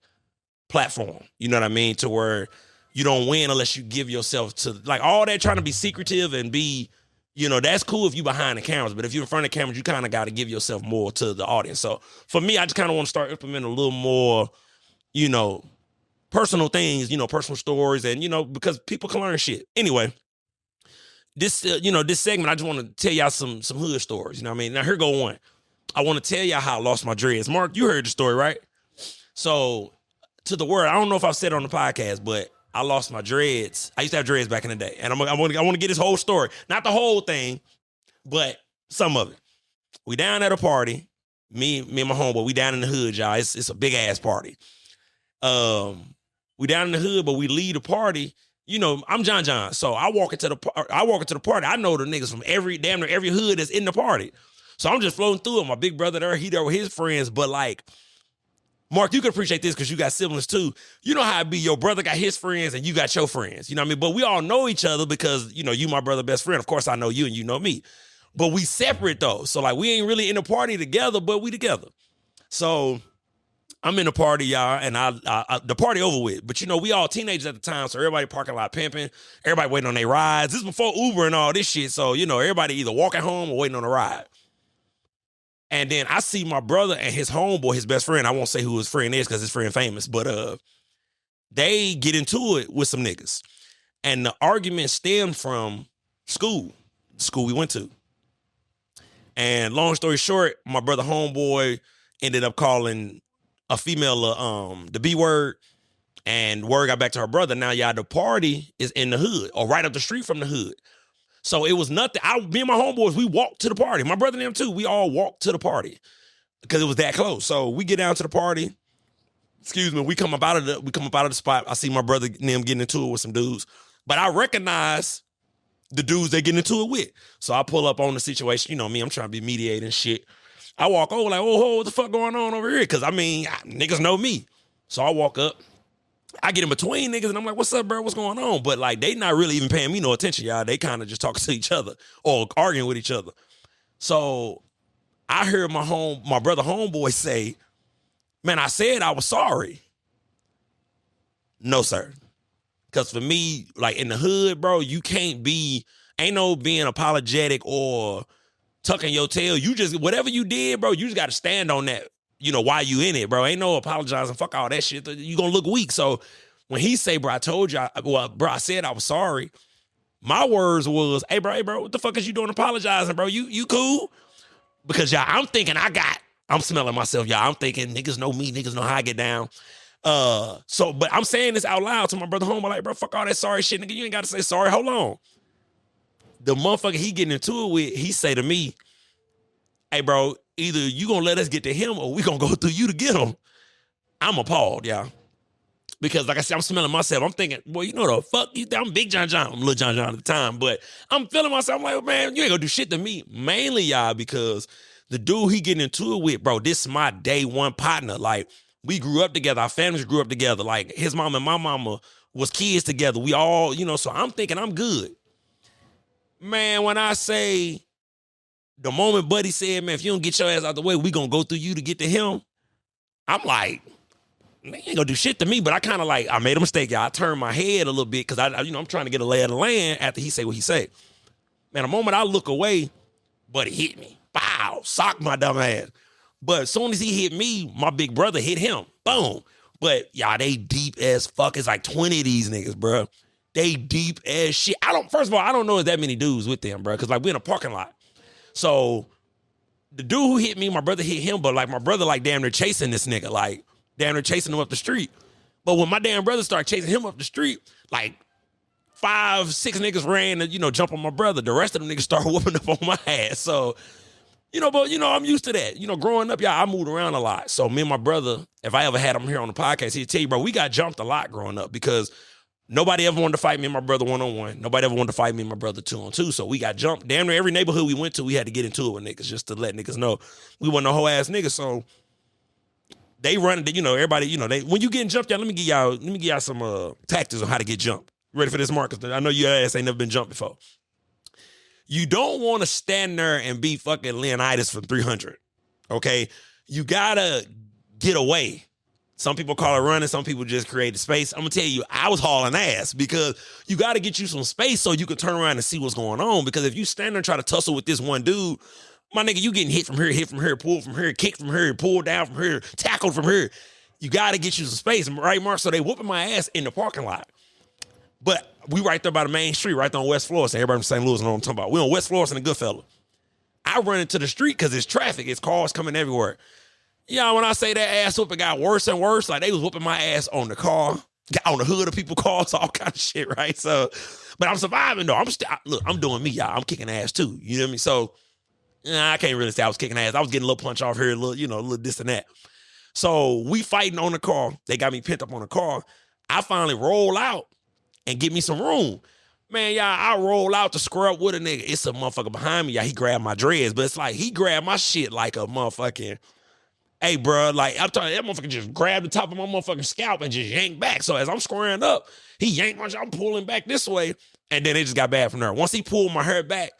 platform. You know what I mean? To where you don't win unless you give yourself to, like, all that trying to be secretive and be, that's cool if you behind the cameras. But if you're in front of the cameras, you kind of got to give yourself more to the audience. So for me, I just kind of want to start implementing a little more, personal things, personal stories. And, because people can learn shit. Anyway, this, this segment, I just want to tell y'all some hood stories. You know what I mean? Now, here go one. I want to tell y'all how I lost my dreads. Mark, you heard the story, right? So, to the world, I don't know if I've said it on the podcast, but I lost my dreads. I used to have dreads back in the day. And I want to get this whole story. Not the whole thing, but some of it. We down at a party. Me and my homeboy, we down in the hood, y'all. It's a big-ass party. We down in the hood, but we leave the party. I'm John. So, I walk into the party. I know the niggas from damn near every hood that's in the party. So I'm just floating through it. My big brother there, he there with his friends. But like, Mark, you can appreciate this because you got siblings too. You know how it be. Your brother got his friends and you got your friends. You know what I mean? But we all know each other because, you my brother best friend. Of course, I know you and you know me. But we separate though. So like, we ain't really in the party together, but we together. So I'm in the party, y'all, and I the party over with. But we all teenagers at the time, so everybody parking lot pimping. Everybody waiting on their rides. This is before Uber and all this shit. So, everybody either walking home or waiting on a ride. And then I see my brother and his homeboy, his best friend. I won't say who his friend is because his friend famous, but they get into it with some niggas. And the argument stemmed from school, the school we went to. And long story short, my brother homeboy ended up calling a female the B word, and word got back to her brother. Now, y'all, the party is in the hood or right up the street from the hood. So it was nothing. Me and my homeboys, we walked to the party. My brother and them too. We all walked to the party because it was that close. So we get down to the party. Excuse me. We come up out of the spot. I see my brother and them getting into it with some dudes, but I recognize the dudes they getting into it with. So I pull up on the situation. You know me, I'm trying to be mediating shit. I walk over like, oh, what the fuck going on over here? Because I mean, niggas know me. So I walk up. I get in between niggas and I'm like, what's up, bro? What's going on? But like, they not really even paying me no attention, y'all. They kind of just talking to each other or arguing with each other. So I heard my brother homeboy say, man, I said I was sorry. No, sir. Because for me, like in the hood, bro, you can't ain't no being apologetic or tucking your tail. You just, whatever you did, bro, you just got to stand on that. You know, why you in it, bro? Ain't no apologizing. Fuck all that shit. You gonna look weak. So when he say, bro, I told you, I said I was sorry. My words was, hey, bro, what the fuck is you doing apologizing, bro? You cool? Because, y'all, I'm smelling myself, y'all. I'm thinking niggas know me. Niggas know how I get down. But I'm saying this out loud to my brother home. I'm like, bro, fuck all that sorry shit, nigga. You ain't got to say sorry. Hold on. The motherfucker he getting into it with, he say to me, hey, bro, either you gonna let us get to him or we gonna go through you to get him. I'm appalled, y'all. Because like I said, I'm smelling myself. I'm thinking, boy, you know the fuck you think? I'm Big John. I'm Little John at the time, but I'm feeling myself. I'm like, man, you ain't gonna do shit to me. Mainly, y'all, because the dude he getting into it with, bro, this is my day one partner. Like, we grew up together. Our families grew up together. Like, his mom and my mama was kids together. We all, so I'm thinking I'm good. Man, when I say the moment Buddy said, man, if you don't get your ass out the way, we gonna go through you to get to him. I'm like, man, he ain't gonna do shit to me, but I kind of like, I made a mistake, y'all. I turned my head a little bit because I'm trying to get a lay of the land after he say what he said. Man, the moment I look away, Buddy hit me. Bow, socked my dumb ass. But as soon as he hit me, my big brother hit him. Boom. But y'all, they deep as fuck. It's like 20 of these niggas, bro. They deep as shit. First of all, I don't know if that many dudes with them, bro, because like we in a parking lot. So the dude who hit me, my brother hit him, but like my brother like damn near chasing this nigga, like damn near chasing him up the street. But when my damn brother started chasing him up the street, like 5, 6 niggas ran to, jump on my brother. The rest of them niggas started whooping up on my ass. So, but I'm used to that. Growing up, y'all, I moved around a lot. So me and my brother, if I ever had him here on the podcast, he'd tell you, bro, we got jumped a lot growing up because nobody ever wanted to fight me and my brother one-on-one. Nobody ever wanted to fight me and my brother 2-on-2. So we got jumped. Damn near every neighborhood we went to, we had to get into it with niggas just to let niggas know we wasn't no whole ass niggas. So they run, everybody, when you getting jumped, y'all, let me give y'all some tactics on how to get jumped. Ready for this, Marcus? I know your ass ain't never been jumped before. You don't want to stand there and be fucking Leonidas from 300. Okay? You gotta get away. Some people call it running. Some people just create the space. I'm going to tell you, I was hauling ass because you got to get you some space so you can turn around and see what's going on. Because if you stand there and try to tussle with this one dude, my nigga, you getting hit from here, pulled from here, kicked from here, pulled down from here, tackled from here. You got to get you some space, right, Mark? So they whooping my ass in the parking lot. But we right there by the main street, right there on West Florissant. Everybody from St. Louis know what I'm talking about. We on West Florissant and Goodfella. I run into the street because it's traffic. It's cars coming everywhere. Yeah, when I say that ass whooping got worse and worse, like they was whooping my ass on the car, on the hood of people's cars, all kind of shit, right? So, but I'm surviving though. I'm doing me, y'all. I'm kicking ass too. You know what I mean? So, I can't really say I was kicking ass. I was getting a little punch off here, a little this and that. So we fighting on the car. They got me pent up on the car. I finally roll out and get me some room. Man, y'all, I roll out to square up with a nigga. It's a motherfucker behind me. Y'all, he grabbed my dreads, but it's like he grabbed my shit like a motherfucking. Hey, bro, like, I'm telling you, that motherfucker just grabbed the top of my motherfucking scalp and just yanked back. So as I'm squaring up, he yanked my shit. I'm pulling back this way, and then it just got bad from there. Once he pulled my hair back,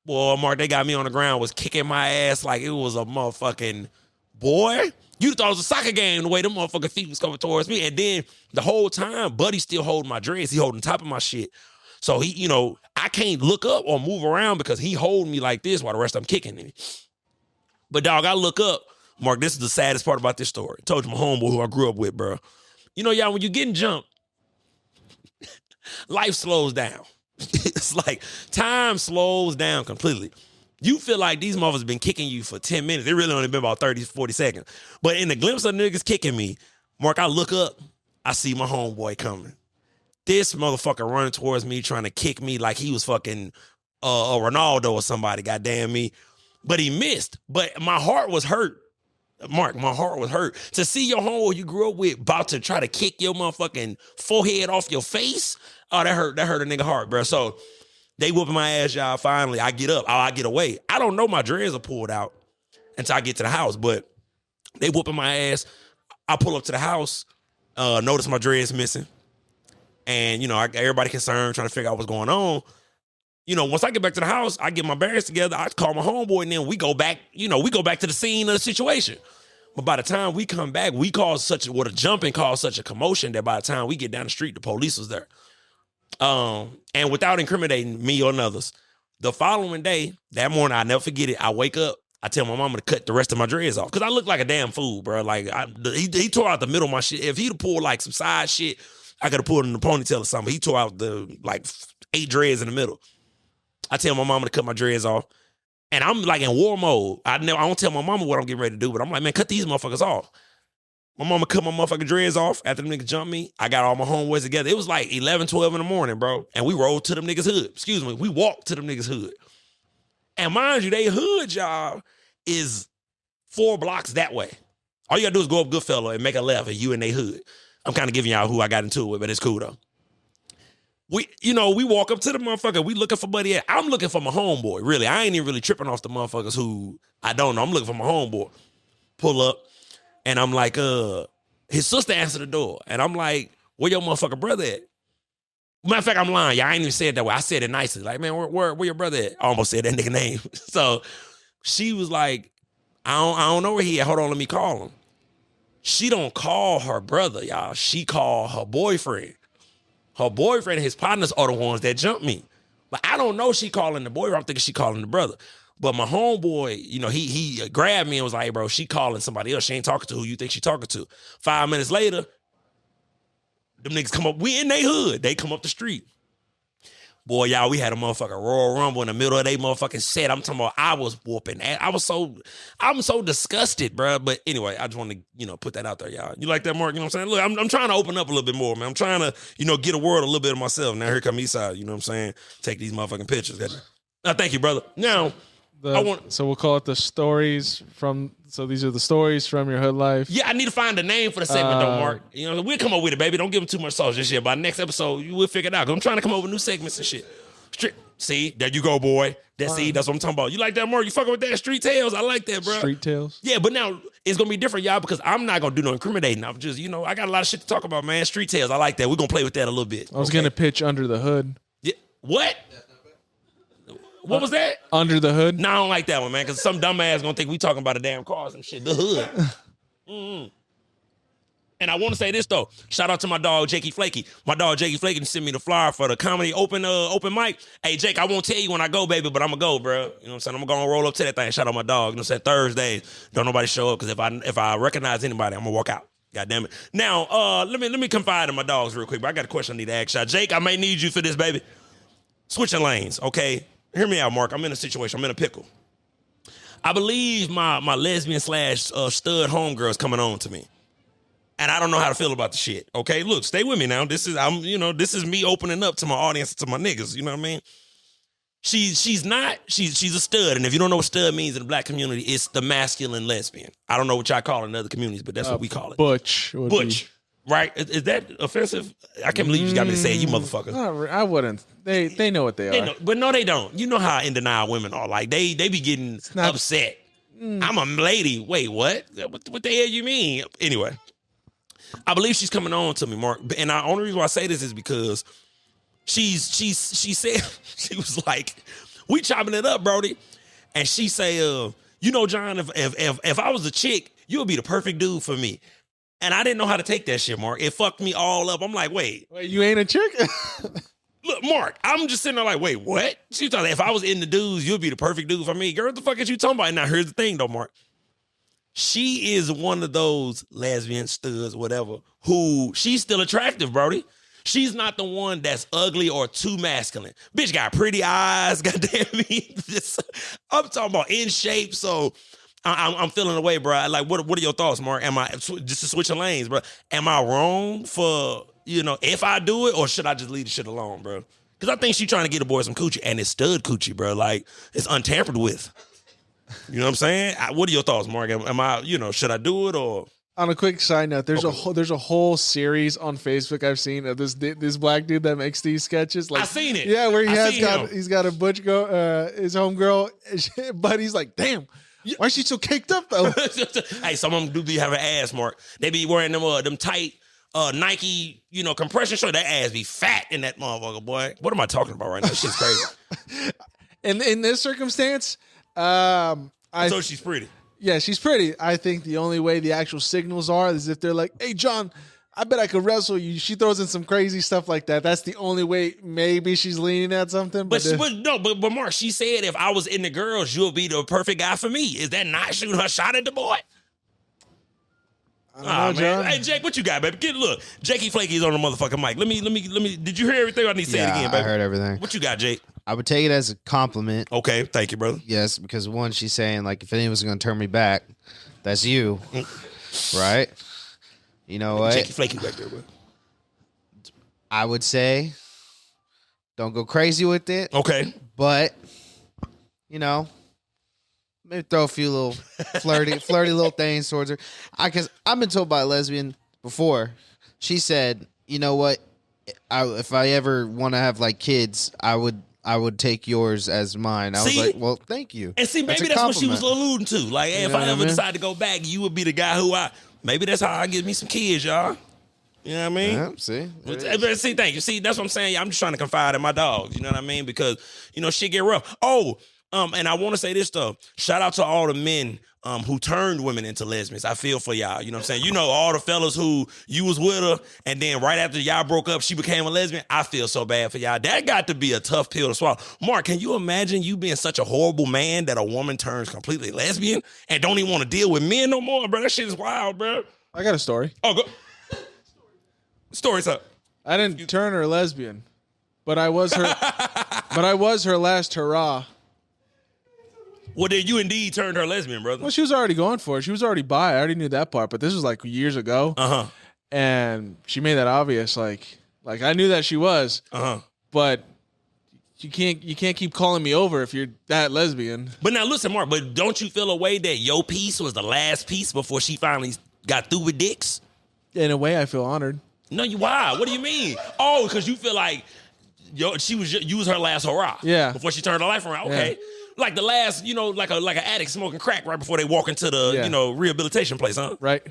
boy, Mark, they got me on the ground, was kicking my ass like it was a motherfucking boy. You thought it was a soccer game the way them motherfucking feet was coming towards me. And then the whole time, Buddy still holding my dreads. He holding top of my shit. So he, I can't look up or move around because he holding me like this while the rest of them kicking me. But dog, I look up, Mark, this is the saddest part about this story. I told you my homeboy who I grew up with, bro. You know, y'all, when you're getting jumped, life slows down. It's like time slows down completely. You feel like these motherfuckers been kicking you for 10 minutes. It really only been about 30, 40 seconds. But in the glimpse of niggas kicking me, Mark, I look up, I see my homeboy coming. This motherfucker running towards me, trying to kick me like he was fucking a Ronaldo or somebody, goddamn me. But he missed. But my heart was hurt. Mark, my heart was hurt. To see your homeboy you grew up with about to try to kick your motherfucking forehead off your face, oh, that hurt a nigga heart, bro. So they whooping my ass, y'all. Finally, I get up. I get away. I don't know my dreads are pulled out until I get to the house, but they whooping my ass. I pull up to the house, notice my dreads missing. And, you know, everybody concerned, trying to figure out what's going on. You know, once I get back to the house, I get my bearings together, I call my homeboy, and then we go back to the scene of the situation. But by the time we come back, we caused a jumping caused such a commotion that by the time we get down the street, the police was there. And without incriminating me or others, the following day, that morning, I'll never forget it, I wake up, I tell my mama to cut the rest of my dreads off. Because I look like a damn fool, bro. Like, he tore out the middle of my shit. If he'd have pulled, like, some side shit, I could have pulled it in the ponytail or something. He tore out the, like, 8 dreads in the middle. I tell my mama to cut my dreads off. And I'm like in war mode. I don't tell my mama what I'm getting ready to do, but I'm like, man, cut these motherfuckers off. My mama cut my motherfucking dreads off after them niggas jumped me. I got all my homeboys together. It was like 11, 12 in the morning, bro. And we rode to them niggas' hood. Excuse me. We walked to them niggas' hood. And mind you, they hood, y'all, is 4 blocks that way. All you gotta do is go up Goodfellow and make a left and you in they hood. I'm kind of giving y'all who I got into it with, but it's cool though. We walk up to the motherfucker. We looking for Buddy. I'm looking for my homeboy. Really, I ain't even really tripping off the motherfuckers who I don't know. I'm looking for my homeboy. Pull up, and I'm like, his sister answered the door, and I'm like, where your motherfucker brother at? Matter of fact, I'm lying. Y'all ain't even said it that way. I said it nicely. Like, man, where your brother at? I almost said that nigga name. So she was like, I don't know where he at. Hold on, let me call him. She don't call her brother, y'all. She called her boyfriend. Her boyfriend and his partners are the ones that jumped me. But I don't know she calling the boyfriend. I'm thinking she calling the brother. But my homeboy, you know, he grabbed me and was like, hey, bro, she calling somebody else. She ain't talking to who you think she talking to. 5 minutes later, them niggas come up. We in they hood. They come up the street. Boy, y'all, we had a motherfucking Royal Rumble in the middle of they motherfucking set. I'm talking about I was whooping. I'm so disgusted, bro. But anyway, I just want to, you know, put that out there, y'all. You like that, Mark? You know what I'm saying? Look, I'm trying to open up a little bit more, man. I'm trying to, you know, get a word a little bit of myself. Now here come Esai, you know what I'm saying? Take these motherfucking pictures. Thank you, brother. Now, so we'll call it the stories from. So these are the stories from your hood life. Yeah, I need to find a name for the segment, though, Mark. You know, we'll come up with it, baby. Don't give them too much sauce this year. By the next episode, you will figure it out. I'm trying to come up with new segments and shit. See, there you go, boy. That's what I'm talking about. You like that, Mark? You fucking with that? Street Tales? I like that, bro. Street Tales? Yeah, but now it's going to be different, y'all, because I'm not going to do no incriminating. I'm just, you know, I got a lot of shit to talk about, man. Street Tales, I like that. We're going to play with that a little bit. I was going to pitch Under the Hood. Yeah. What? What was that? Under the Hood? No, I don't like that one, man, because some dumbass going to think we talking about a damn car and shit. The hood. Mm-hmm. And I want to say this, though. Shout out to my dog, Jakey Flaky. My dog, Jakey Flaky, sent me the flyer for the comedy open mic. Hey, Jake, I won't tell you when I go, baby, but I'm going to go, bro. You know what I'm saying? I'm going to roll up to that thing. Shout out my dog. You know what I'm saying? Thursdays, don't nobody show up, because if I recognize anybody, I'm going to walk out. God damn it. Now, let me confide in my dogs real quick, but I got a question I need to ask y'all. Jake, I may need you for this, baby. Switching lanes, okay? Hear me out, Mark. I'm in a situation. I'm in a pickle. I believe my lesbian / stud homegirl's coming on to me. And I don't know how to feel about the shit. Okay, look, stay with me now. This is me opening up to my audience, to my niggas. You know what I mean? She's a stud, and if you don't know what stud means in the black community, it's the masculine lesbian. I don't know what y'all call it in other communities, but that's what we call it. Butch. Right? Is that offensive? I can't believe you got me to say it, you motherfucker. I wouldn't. They know what they are. But no, they don't. You know how in denial women are. Like they be getting upset. I'm a lady. Wait, what? What the hell you mean? Anyway. I believe she's coming on to me, Mark. And the only reason why I say this is because she said, she was like, we chopping it up, Brody. And she say, you know, John, if I was a chick, you would be the perfect dude for me. And I didn't know how to take that shit, Mark. It fucked me all up. I'm like, wait, you ain't a chick? Look, Mark, I'm just sitting there like, wait, what? She thought if I was in the dudes, you'd be the perfect dude for me. Girl, what the fuck is you talking about? Now, here's the thing, though, Mark. She is one of those lesbian studs, whatever, who she's still attractive, Brody. She's not the one that's ugly or too masculine. Bitch got pretty eyes, goddamn me. I'm talking about in shape, so I'm feeling away, bro. Like, what are your thoughts, Mark? Am I, just to switch lanes, bro, am I wrong for, if I do it, or should I just leave the shit alone, bro? Because I think she's trying to get a boy some coochie, and it's stud coochie, bro. Like, it's untampered with. You know what I'm saying? What are your thoughts, Mark? Am I, should I do it, or... On a quick side note, there's a whole series on Facebook I've seen of this black dude that makes these sketches. Like, I seen it. Yeah, where he's got a butch girl, his homegirl, but he's like, damn, why is she so caked up though? Hey, some of them do be having ass, Mark. They be wearing them tight Nike, compression shorts. That ass be fat in that motherfucker, boy. What am I talking about right now? Shit's crazy. In this circumstance, so she's pretty. Yeah, she's pretty. I think the only way the actual signals are is if they're like, hey, John, I bet I could wrestle you. She throws in some crazy stuff like that. That's the only way maybe she's leaning at something. But Mark, she said if I was in the girls, you'll be the perfect guy for me. Is that not shooting her shot at the boy? I don't know, John. Hey, Jake, what you got, baby? Look, Jakey Flakey's on the motherfucking mic. Let me. Did you hear everything? I need to say it again, baby. I heard everything. What you got, Jake? I would take it as a compliment. Okay, thank you, brother. Yes, because one, she's saying, like, if anyone's going to turn me back, that's you. Right? You know what? Jakey Flakey back there, bro. I would say don't go crazy with it. Okay. But, maybe throw a few little flirty little things towards her. Because I've been told by a lesbian before. She said, you know what? If I ever want to have, like, kids, I would take yours as mine. I was like, well, thank you. And see, maybe that's what she was alluding to. Like, hey, if I ever decide to go back, you would be the guy who maybe that's how I get me some kids, y'all. You know what I mean? Yeah, see? See, thank you. See, that's what I'm saying. I'm just trying to confide in my dogs. You know what I mean? Because, shit get rough. Oh, and I want to say this stuff. Shout out to all the men who turned women into lesbians. I feel for y'all. You know what I'm saying? All the fellas who you was with her, and then right after y'all broke up, she became a lesbian. I feel so bad for y'all. That got to be a tough pill to swallow. Mark, can you imagine you being such a horrible man that a woman turns completely lesbian and don't even want to deal with men no more, bro? That shit is wild, bro. I got a story. Oh, go. Story's up. I didn't turn her lesbian, but I was her last hurrah. Well, then you indeed turned her lesbian, brother. Well, she was already going for it. She was already bi. I already knew that part, but this was like years ago. Uh-huh. And she made that obvious. Like I knew that she was. Uh-huh. But you can't keep calling me over if you're that lesbian. But now listen, Mark, but don't you feel a way that your piece was the last piece before she finally got through with dicks? In a way, I feel honored. No, why? What do you mean? Oh, because you feel like you was her last hurrah. Yeah. Before she turned her life around. Okay. Yeah. Like the last, like an addict smoking crack right before they walk into the, rehabilitation place, huh? Right.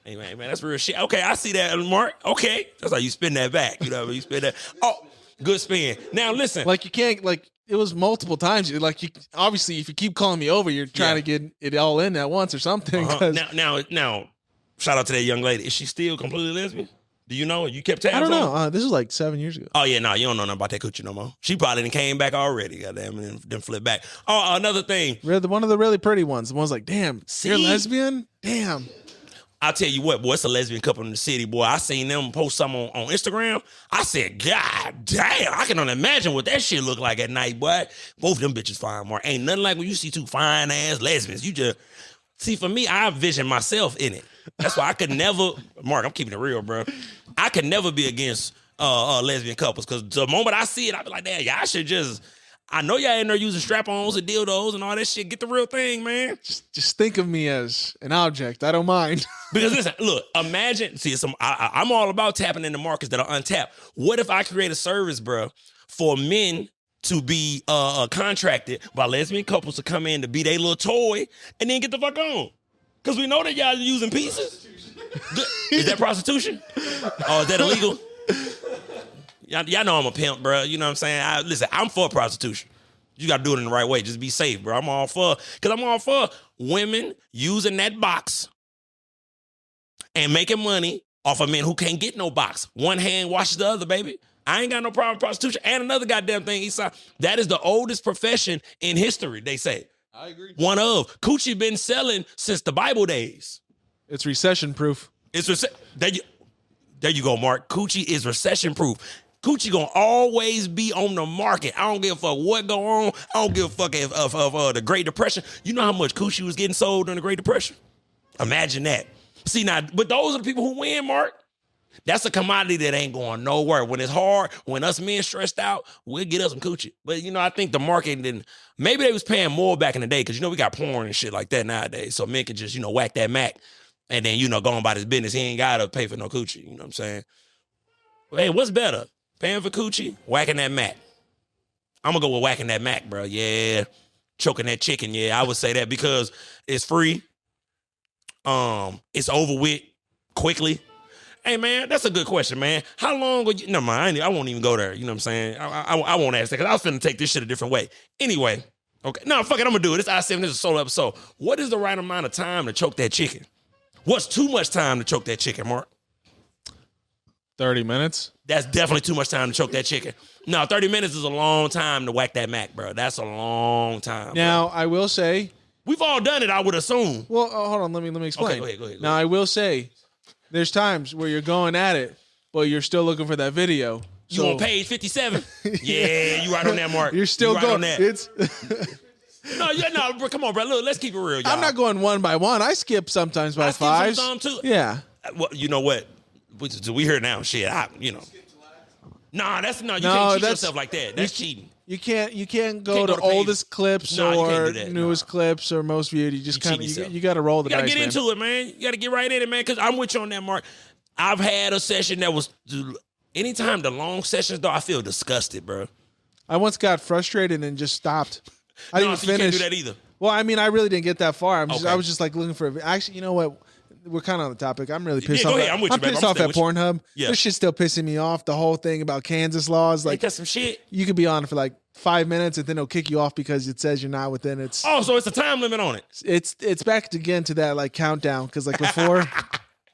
Hey, man, that's real shit. Okay, I see that, Mark. Okay. That's how you spin that back. You know what I mean? You spin that. Oh, good spin. Now, listen. Like, you can't, it was multiple times. Like, obviously, if you keep calling me over, you're trying to get it all in at once or something. Now, shout out to that young lady. Is she still completely lesbian? Do you know? You kept tabs on? I don't know. This was like 7 years ago. Oh, yeah, no, you don't know nothing about that coochie no more. She probably done came back already, goddamn, and then flipped back. Oh, another thing. One of the really pretty ones. The one's like, damn, you're lesbian? Damn. I'll tell you what, boy, it's a lesbian couple in the city, boy. I seen them post something on Instagram. I said, God damn, I can only imagine what that shit look like at night, boy. Both them bitches fine, Mark. Ain't nothing like when you see two fine-ass lesbians. You just... See, for me, I envision myself in it. That's why I could never... Mark, I'm keeping it real, bro. I could never be against lesbian couples, because the moment I see it, I be like, damn, y'all should just... I know y'all in there using strap-ons and dildos and all that shit. Get the real thing, man. Just think of me as an object. I don't mind. Because listen, look, imagine... See, I'm all about tapping into markets that are untapped. What if I create a service, bro, for men to be contracted by lesbian couples to come in to be their little toy and then get the fuck on? Because we know that y'all using pieces. Is that prostitution? Or is that illegal? Y'all know I'm a pimp, bro. You know what I'm saying? Listen, I'm for prostitution. You got to do it in the right way. Just be safe, bro. I'm all for women using that box and making money off of men who can't get no box. One hand washes the other, baby. I ain't got no problem with prostitution. And another goddamn thing, Esai, that is the oldest profession in history, they say. I agree. One of. Coochie been selling since the Bible days. It's recession proof. There you go, Mark. Coochie is recession proof. Coochie gonna always be on the market. I don't give a fuck what go on. I don't give a fuck of the Great Depression. You know how much coochie was getting sold during the Great Depression? Imagine that. See now, but those are the people who win, Mark. That's a commodity that ain't going nowhere. When it's hard, when us men stressed out, we'll get us some coochie. But, I think the market didn't. Maybe they was paying more back in the day because, we got porn and shit like that nowadays. So men can just, whack that Mac and then, go on about his business. He ain't got to pay for no coochie. You know what I'm saying? Hey, what's better? Paying for coochie, whacking that Mac? I'm going to go with whacking that Mac, bro. Yeah. Choking that chicken. Yeah, I would say that because it's free. It's over with quickly. Hey, man, that's a good question, man. How long would you... No, man, I won't even go there. You know what I'm saying? I won't ask that because I was finna take this shit a different way. Anyway, okay. No, fuck it, I'm gonna do it. This I-7, this is a solo episode. What is the right amount of time to choke that chicken? What's too much time to choke that chicken, Mark? 30 minutes? That's definitely too much time to choke that chicken. No, 30 minutes is a long time to whack that Mac, bro. That's a long time. Now, I will say... We've all done it, I would assume. Well, hold on. Let me explain. Okay, go ahead. Now, I will say... There's times where you're going at it, but you're still looking for that video. You on page 57? Yeah, you right on that, Mark. You're still right going. On that. It's No, bro, come on, bro. Look, let's keep it real, y'all. I'm not going one by one. I skip sometimes by fives. I skip some too. Yeah. Well, you know what? We hear now, shit. Nah, you can't cheat yourself like that. That's cheating. You can't go Can't to go to pages. oldest clips Nah, you can't or do that. nust clips or most viewed. You just kind of you got to roll the You gotta dice, get man. into it, man. You gotta get right in it, man. Because I'm with you on that, Mark. I've had a session that was. Anytime the long sessions, though, I feel disgusted, bro. I once got frustrated and just stopped. I didn't so finish. You can't do that either. Well, I mean, I really didn't get that far. Okay. I was just like looking for. Actually, you know what? We're kind of on the topic. I'm really pissed off. Go ahead. I'm with you, pissed off at Pornhub. Yeah. This shit's still pissing me off. The whole thing about Kansas laws. Ain't Like, that some shit? you could be on for like 5 minutes and then it'll kick you off because it says you're not within its. Oh, so it's a time limit on it. It's back again to that like countdown because like before,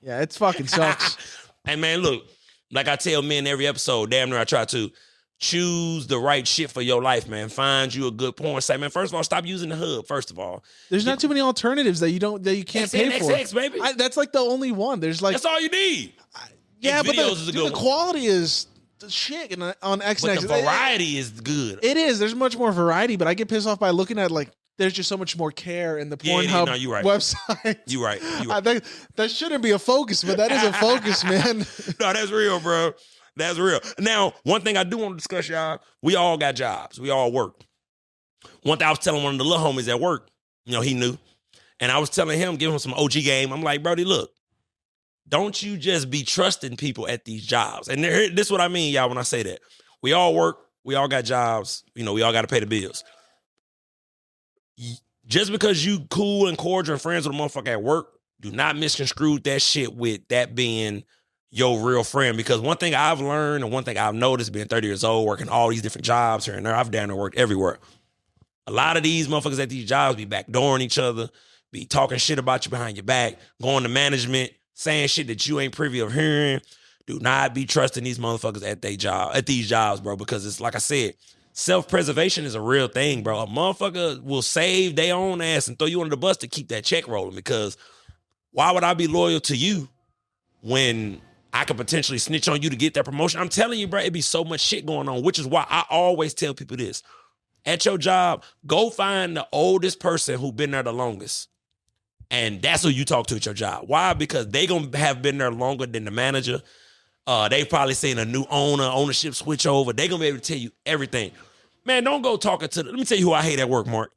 yeah, it's fucking sucks. Hey, man, look. Like I tell men every episode, damn near I try to. Choose the right shit for your life, man. Find you a good porn site, man. First of all, stop using the hub. First of all, there's not too many alternatives that you can't pay for. XNXX, baby. That's like the only one. There's like That's all you need. yeah, but Xvideos is a good the one. quality is the shit on XNX. But the variety is good. It is. There's much more variety, but I get pissed off by looking at like there's just so much more care in the Pornhub no, you're right. website. You right. I think that shouldn't be a focus, but that is a focus, man. No, that's real, bro. That's real. Now, one thing I do want to discuss, y'all, we all got jobs. We all work. One thing I was telling one of the little homies at work, he knew. And I was telling him, giving him some OG game. I'm like, Brody, look, don't you just be trusting people at these jobs. And this is what I mean, y'all, when I say that. We all work. We all got jobs. We all got to pay the bills. Just because you cool and cordial and friends with a motherfucker at work, do not misconstrue that shit with that being your real friend. Because one thing I've learned and one thing I've noticed being 30 years old, working all these different jobs here and there, I've down there worked everywhere. A lot of these motherfuckers at these jobs be backdooring each other, be talking shit about you behind your back, going to management, saying shit that you ain't privy of hearing. Do not be trusting these motherfuckers at these jobs, bro, because it's like I said, self-preservation is a real thing, bro. A motherfucker will save their own ass and throw you under the bus to keep that check rolling, because why would I be loyal to you when I could potentially snitch on you to get that promotion? I'm telling you, bro, it'd be so much shit going on, which is why I always tell people this. At your job, go find the oldest person who been there the longest. And that's who you talk to at your job. Why? Because they going to have been there longer than the manager. They probably seen a new ownership switch over. They going to be able to tell you everything. Man, don't go talking to let me tell you who I hate at work, Mark.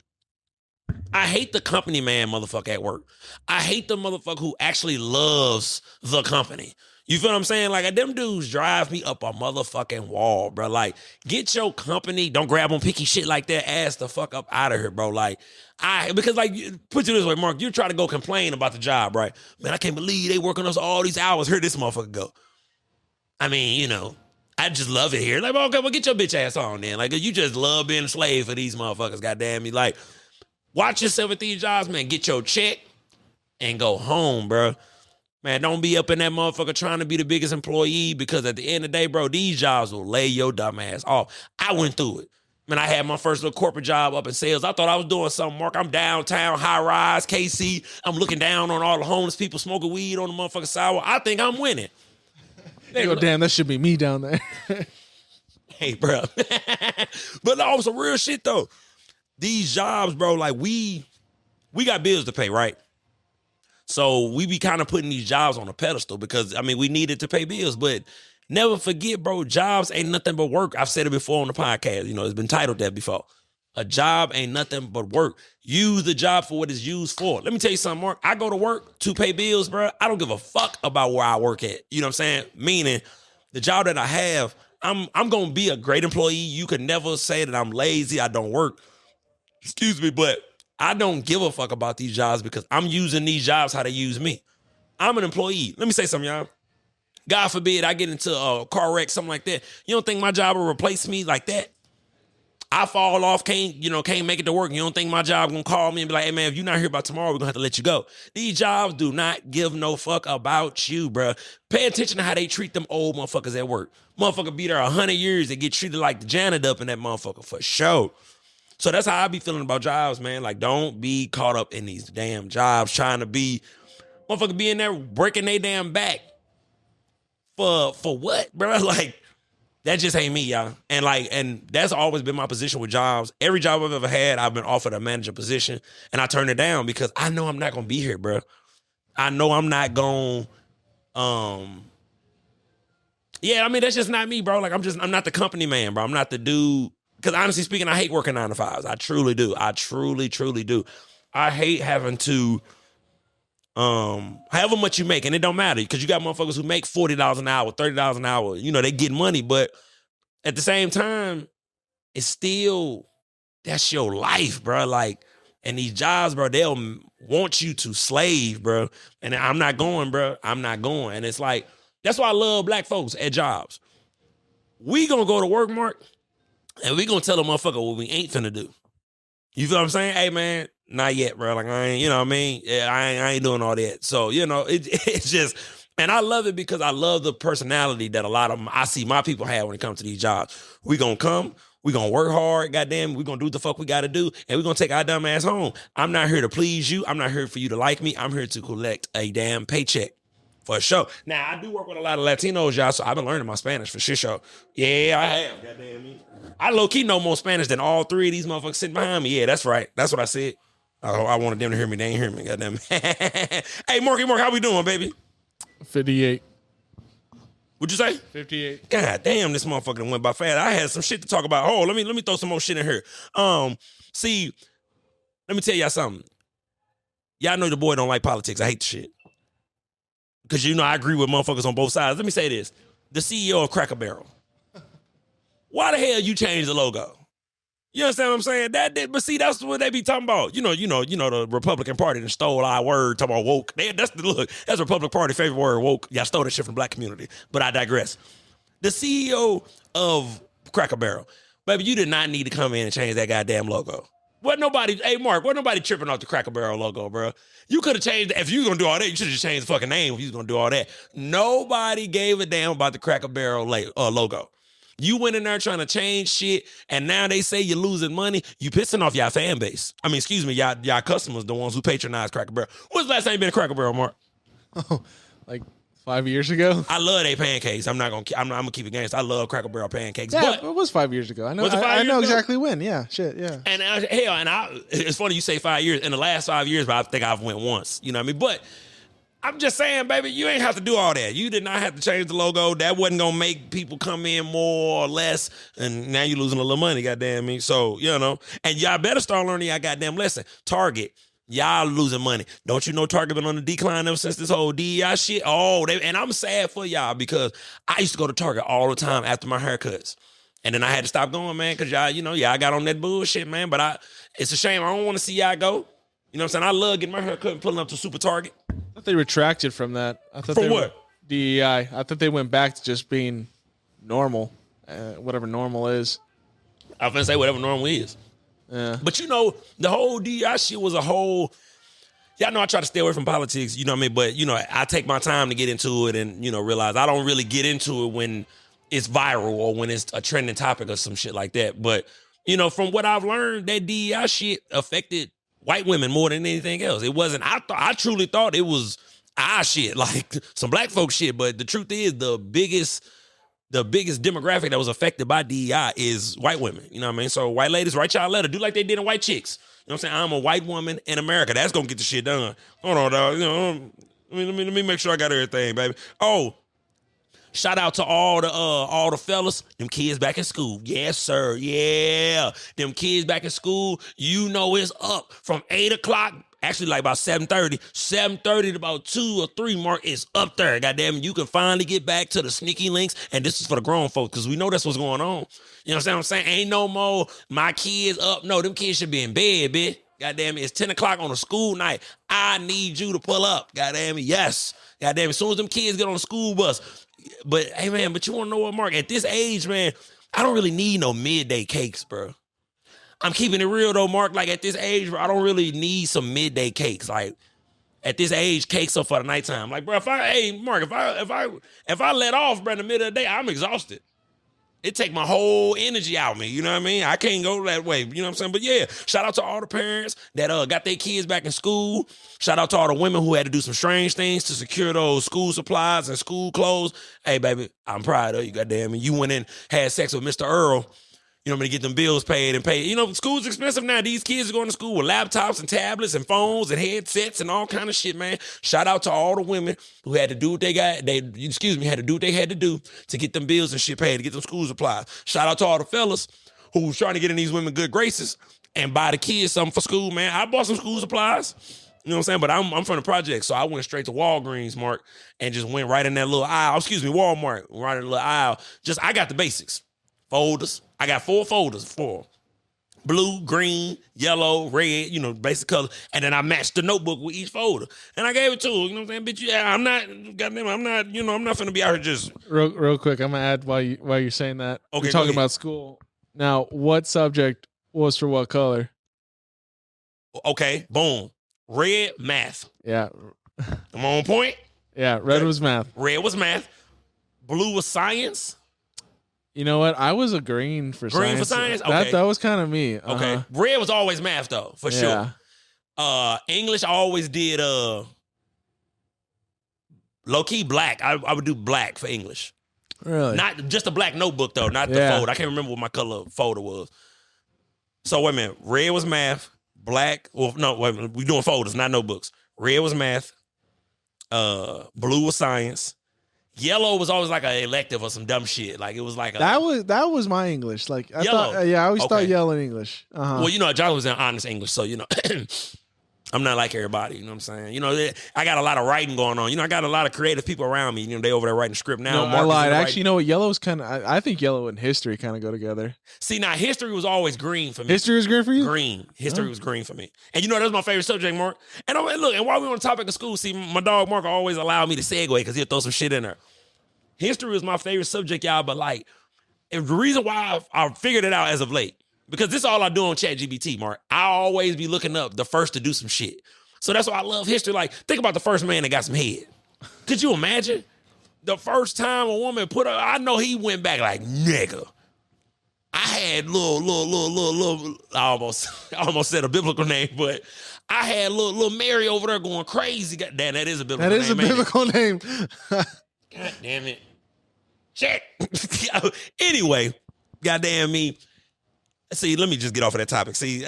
I hate the company man motherfucker at work. I hate the motherfucker who actually loves the company. You feel what I'm saying? Like, them dudes drive me up a motherfucking wall, bro. Like, get your company, don't grab on picky shit like that, ass the fuck up out of here, bro. Like, because like, put it this way, Mark, you try to go complain about the job, right? Man, I can't believe they working us all these hours. Here this motherfucker go. I mean, I just love it here. Like, okay, well, get your bitch ass on then. Like, you just love being a slave for these motherfuckers, goddamn me. Like, watch yourself at these jobs, man. Get your check and go home, bro. Man, don't be up in that motherfucker trying to be the biggest employee because at the end of the day, bro, these jobs will lay your dumb ass off. I went through it. Man, I had my first little corporate job up in sales. I thought I was doing something, Mark. I'm downtown, high rise, KC. I'm looking down on all the homeless people smoking weed on the motherfucking sidewalk. I think I'm winning. Yo, damn, that should be me down there. Hey, bro. But no, some real shit, though. These jobs, bro, like we got bills to pay, right? So we be kind of putting these jobs on a pedestal because, I mean, we needed to pay bills. But never forget, bro, jobs ain't nothing but work. I've said it before on the podcast. You know, it's been titled that before. A job ain't nothing but work. Use the job for what it's used for. Let me tell you something, Mark. I go to work to pay bills, bro. I don't give a fuck about where I work at. You know what I'm saying? Meaning, the job that I have, I'm going to be a great employee. You could never say that I'm lazy, I don't work. Excuse me, but I don't give a fuck about these jobs because I'm using these jobs how they use me. I'm an employee. Let me say something, y'all. God forbid I get into a car wreck, something like that. You don't think my job will replace me like that? I fall off, can't make it to work. You don't think my job gonna call me and be like, hey man, if you're not here by tomorrow, we're gonna have to let you go. These jobs do not give no fuck about you, bro. Pay attention to how they treat them old motherfuckers at work. Motherfucker be there 100 years, they get treated like the janitor up in that motherfucker for sure. So that's how I be feeling about jobs, man. Like, don't be caught up in these damn jobs trying to be, motherfucker be in there breaking their damn back. For what, bro? Like, that just ain't me, y'all. And that's always been my position with jobs. Every job I've ever had, I've been offered a manager position, and I turned it down because I know I'm not gonna be here, bro. I know I'm not gonna, yeah, I mean, that's just not me, bro. Like, I'm not the company man, bro. I'm not the dude. Because honestly speaking, I hate working 9 to 5s. I truly do. I truly, truly do. I hate having to, however much you make, and it don't matter because you got motherfuckers who make $40 an hour, $30 an hour. You know, they get money, but at the same time, it's still, that's your life, bro. Like, and these jobs, bro, they'll want you to slave, bro. And I'm not going, bro. I'm not going. And it's like, that's why I love black folks at jobs. We gonna go to work, Mark, and we gonna tell a motherfucker what we ain't finna do. You feel what I'm saying? Hey, man, not yet, bro. Like, I ain't, you know what I mean? Yeah, I ain't doing all that. So, you know, it's just, and I love it because I love the personality that a lot of them, I see my people have when it comes to these jobs. We gonna come, we gonna work hard, goddamn, we gonna do what the fuck we gotta do, and we gonna take our dumb ass home. I'm not here to please you. I'm not here for you to like me. I'm here to collect a damn paycheck. For sure. Now, I do work with a lot of Latinos, y'all, so I've been learning my Spanish for sure. Yeah, I have. Goddamn me. I low-key know more Spanish than all 3 of these motherfuckers sitting behind me. Yeah, that's right. That's what I said. I wanted them to hear me. They ain't hear me. Goddamn. Hey, Marky, how we doing, baby? 58. What'd you say? 58. God damn, this motherfucker done went by fast. I had some shit to talk about. Oh, let me throw some more shit in here. See, let me tell y'all something. Y'all know the boy don't like politics. I hate the shit. Because, you know, I agree with motherfuckers on both sides. Let me say this. The CEO of Cracker Barrel. Why the hell you changed the logo? You understand what I'm saying? But see, that's what they be talking about. You know, the Republican Party that stole our word, talking about woke. That's the Republican Party favorite word, woke. Y'all stole that shit from the black community. But I digress. The CEO of Cracker Barrel. Baby, you did not need to come in and change that goddamn logo. Hey, Mark, wasn't nobody tripping off the Cracker Barrel logo, bro. You could have changed, if you was going to do all that, you should have just changed the fucking name if you was going to do all that. Nobody gave a damn about the Cracker Barrel logo. You went in there trying to change shit, and now they say you're losing money. You pissing off y'all fan base. I mean, excuse me, y'all customers, the ones who patronize Cracker Barrel. When's the last time you been to Cracker Barrel, Mark? Oh, like 5 years ago? I love they pancakes. I'm gonna keep it gangsta. I love Cracker Barrel pancakes. Yeah, but it was 5 years ago. I know. Was it 5 I know years ago? exactly when. Yeah, shit, yeah. And it's funny you say 5 years. In the last 5 years, but I think I've went once. You know what I mean? But I'm just saying, baby, you ain't have to do all that. You did not have to change the logo. That wasn't gonna make people come in more or less. And now you're losing a little money, goddamn me. So, you know, and y'all better start learning y'all goddamn lesson. Target. Y'all losing money. Don't you know Target been on the decline ever since this whole DEI shit? And I'm sad for y'all because I used to go to Target all the time after my haircuts. And then I had to stop going, man, because y'all got on that bullshit, man. But it's a shame. I don't want to see y'all go. You know what I'm saying? I love getting my haircut and pulling up to Super Target. I thought they retracted from that. From what? DEI. I thought they went back to just being normal, whatever normal is. I was going to say whatever normal is. Yeah. But you know, the whole DEI shit was a whole, Y'all know I try to stay away from politics, you know what I mean? But, you know, I take my time to get into it and, you know, realize I don't really get into it when it's viral or when it's a trending topic or some shit like that. But, you know, from what I've learned, that DEI shit affected white women more than anything else. It wasn't, I truly thought it was our shit, like some black folk shit. But the truth is the biggest demographic that was affected by DEI is white women. You know what I mean? So white ladies, write y'all a letter. Do like they did in White Chicks. You know what I'm saying? I'm a white woman in America. That's gonna get the shit done. Hold on, dog. You know, let me make sure I got everything, baby. Oh, shout out to all the fellas. Them kids back in school. Yes, sir. Yeah. Them kids back in school. You know it's up from 8 o'clock. Actually, like about 7:30. 7:30 to about 2 or 3 mark is up there. Goddamn it, you can finally get back to the sneaky links. And this is for the grown folks, because we know that's what's going on. You know what I'm saying? Ain't no more my kids up. No, them kids should be in bed, bitch. Goddamn it, it's 10 o'clock on a school night. I need you to pull up. Goddamn it, yes. Goddamn it, as soon as them kids get on the school bus. But, hey, man, but you want to know what, Mark? At this age, man, I don't really need no midday cakes, bro. I'm keeping it real though, Mark. Like at this age, bro, I don't really need some midday cakes. Like at this age, cakes are for the nighttime. Like, bro, Mark, if I let off, bro, in the middle of the day, I'm exhausted. It take my whole energy out of me. You know what I mean? I can't go that way. You know what I'm saying? But yeah, shout out to all the parents that got their kids back in school. Shout out to all the women who had to do some strange things to secure those school supplies and school clothes. Hey, baby, I'm proud of you. Goddamn it, you went in, had sex with Mr. Earl. You know what I mean? To get them bills paid and paid. You know, school's expensive now. These kids are going to school with laptops and tablets and phones and headsets and all kind of shit, man. Shout out to all the women who had to do what they had to do what they had to do to get them bills and shit paid, to get them school supplies. Shout out to all the fellas who was trying to get in these women good graces and buy the kids something for school, man. I bought some school supplies. You know what I'm saying? But I'm from the project, so I went straight to Walgreens, Mark, and just went right in that little aisle. Walmart, right in the little aisle. I got the basics. Folders. I got 4 folders, 4. Blue, green, yellow, red, you know, basic color. And then I matched the notebook with each folder. And I gave it to her. You know what I'm saying? Bitch, yeah, I'm not finna be out here just... Real quick, I'm going to add while you're saying that. Okay, you're talking about school. Now, what subject was for what color? Okay, boom. Red, math. Yeah. I'm on point? Yeah, red was math. Red was math. Blue was science. You know what? I was a green for science. Green for science? Okay. That was kind of me. Uh-huh. Okay. Red was always math, though, for sure. English, I always did low-key black. I would do black for English. Really? Not just a black notebook, though, not the folder. I can't remember what my color folder was. So, wait a minute. Red was math. Black, well, no, wait a minute. We're doing folders, not notebooks. Red was math. Blue was science. Yellow was always like an elective or some dumb shit. Like it was like that was my English. Like I yellow. Thought, I always thought yellow in English. Uh-huh. Well, you know, John was in honest English, so you know, I'm not like everybody. You know what I'm saying? You know, I got a lot of writing going on. You know, I got a lot of creative people around me. You know, they over there writing script now. No, I lied. Actually, you know what? Yellow's kind of. I think yellow and history kind of go together. See, now history was always green for me. History was green for you. Green. History was green for me. And you know, that's my favorite subject, Mark. And look, and while we on the topic of school, see, my dog Mark always allowed me to segue because he'll throw some shit in there. History is my favorite subject, y'all. But like, and the reason why I figured it out as of late, because this is all I do on ChatGPT, Mark. I always be looking up the first to do some shit. So that's why I love history. Like, think about the first man that got some head. Could you imagine? The first time a woman put her, I know he went back like, nigga. I had little, I almost said a biblical name, but I had little Mary over there going crazy. God damn, that is a biblical name. That is a biblical name. God damn it. Shit. Anyway, goddamn me. See, let me just get off of that topic. See,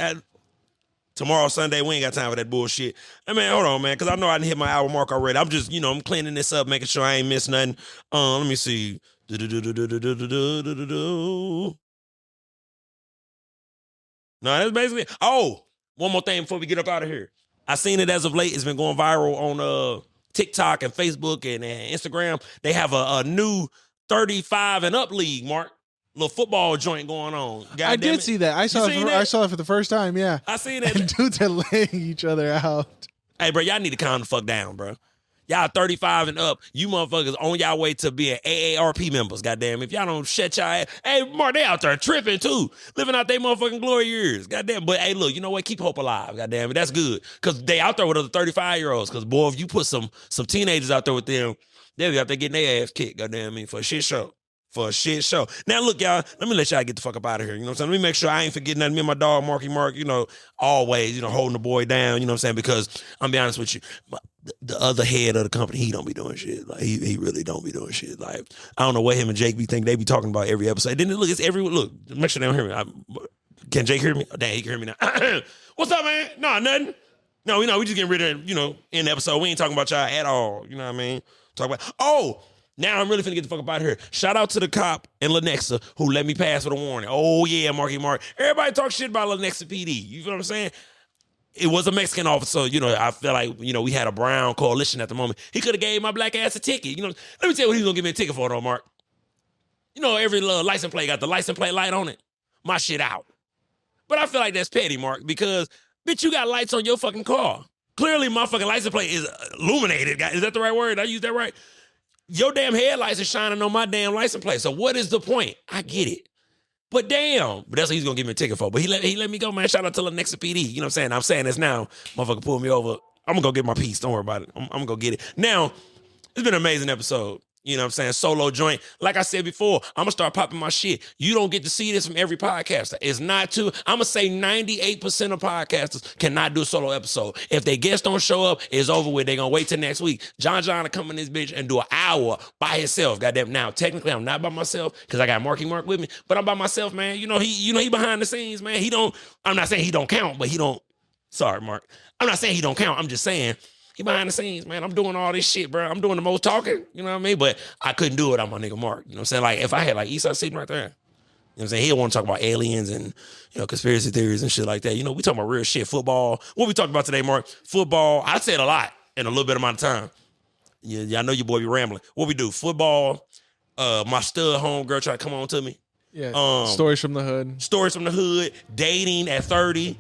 tomorrow, Sunday, we ain't got time for that bullshit. Hey, man, hold on, man, because I know I didn't hit my hour mark already. I'm just, I'm cleaning this up, making sure I ain't missed nothing. Let me see. No, that's basically. Oh, one more thing before we get up out of here. I seen it as of late. It's been going viral on TikTok and Facebook and Instagram. They have a new 35 and up league, Mark. Little football joint going on. I did see that. I saw it for the first time. Yeah, I seen that. And dudes are laying each other out. Hey, bro, y'all need to calm the fuck down, bro. Y'all 35 and up. You motherfuckers on y'all way to being AARP members, goddamn. If y'all don't shut y'all ass. Hey, Mark, they out there tripping too. Living out their motherfucking glory years. Goddamn. But hey, look, you know what? Keep hope alive. Goddamn it. That's good. Because they out there with other 35-year-olds. Because, boy, if you put some teenagers out there with them, they'll be out there getting their ass kicked, goddamn me, for a shit show. For a shit show. Now, look, y'all, let me let y'all get the fuck up out of here. You know what I'm saying? Let me make sure I ain't forgetting nothing. Me and my dog, Marky Mark, you know, always, you know, holding the boy down, you know what I'm saying? Because I'm be honest with you, the other head of the company, he don't be doing shit. Like, he really don't be doing shit. Like, I don't know what him and Jake be thinking. They be talking about every episode. Then look, it's look, make sure they don't hear me. Can Jake hear me? Oh, dang, he can hear me now. What's up, man? No, nothing. No, we just getting rid of, you know, in the episode. We ain't talking about y'all at all. You know what I mean? Talk about, now I'm really finna get the fuck up out of here. Shout out to the cop in Lenexa who let me pass with a warning. Oh, yeah, Marky Mark. Everybody talk shit about Lenexa PD. You feel what I'm saying? It was a Mexican officer. You know, I feel like, you know, we had a brown coalition at the moment. He could have gave my black ass a ticket. You know, let me tell you what he was gonna give me a ticket for, though, Mark. You know, every little license plate got the license plate light on it. My shit out. But I feel like that's petty, Mark, because, bitch, you got lights on your fucking car. Clearly, my fucking license plate is illuminated. Is that the right word? Did I use that right? Your damn headlights are shining on my damn license plate. So what is the point? I get it. But damn. But that's what he's going to give me a ticket for. But he let me go, man. Shout out to Lenexa PD. You know what I'm saying? I'm saying this now. Motherfucker pull me over. I'm going to go get my piece. Don't worry about it. I'm going to go get it. Now, it's been an amazing episode. You know what I'm saying? Solo joint. Like I said before, I'm going to start popping my shit. You don't get to see this from every podcaster. It's not too. I'm going to say 98% of podcasters cannot do a solo episode. If they guests don't show up, it's over with. They're going to wait till next week. John to come in this bitch and do an hour by himself. Goddamn. Now, technically, I'm not by myself because I got Marky Mark with me, but I'm by myself, man. You know, he behind the scenes, man. I'm not saying he don't count, but he don't. Sorry, Mark. I'm not saying he don't count. I'm just saying, he behind the scenes, man. I'm doing all this shit, bro. I'm doing the most talking, you know what I mean? But I couldn't do it on my nigga Mark. You know what I'm saying? Like, if I had, like, Esai sitting right there, you know what I'm saying? He'll want to talk about aliens and, you know, conspiracy theories and shit like that. You know, we talking about real shit, football. What we talking about today, Mark? Football. I said a lot in a little bit amount of time. Yeah, I know your boy be rambling. What we do? Football. My stud homegirl try to come on to me. Yeah. Stories from the hood. Stories from the hood. Dating at 30.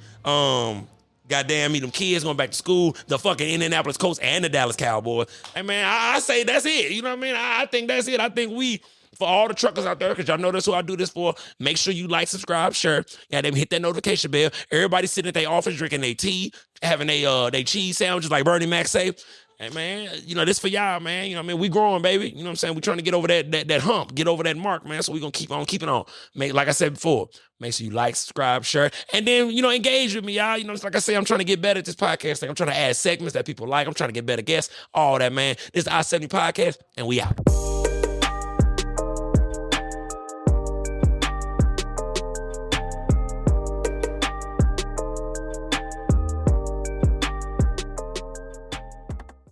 Goddamn me, them kids going back to school, the fucking Indianapolis Colts and the Dallas Cowboys. Hey, man, I say that's it. You know what I mean? I think that's it. I think for all the truckers out there, because y'all know that's who I do this for, make sure you like, subscribe, share. Goddamn, hit that notification bell. Everybody sitting at their office drinking their tea, having they cheese sandwiches like Bernie Mac say. Hey, man, you know, this for y'all, man. You know what I mean? We growing, baby. You know what I'm saying? We trying to get over that hump, get over that mark, man. So we going to keep on keeping on. Like I said before, make sure you like, subscribe, share, and then, you know, engage with me, y'all. You know, it's like I say, I'm trying to get better at this podcast thing. I'm trying to add segments that people like. I'm trying to get better guests, all that, man. This is the I-70 Podcast, and we out.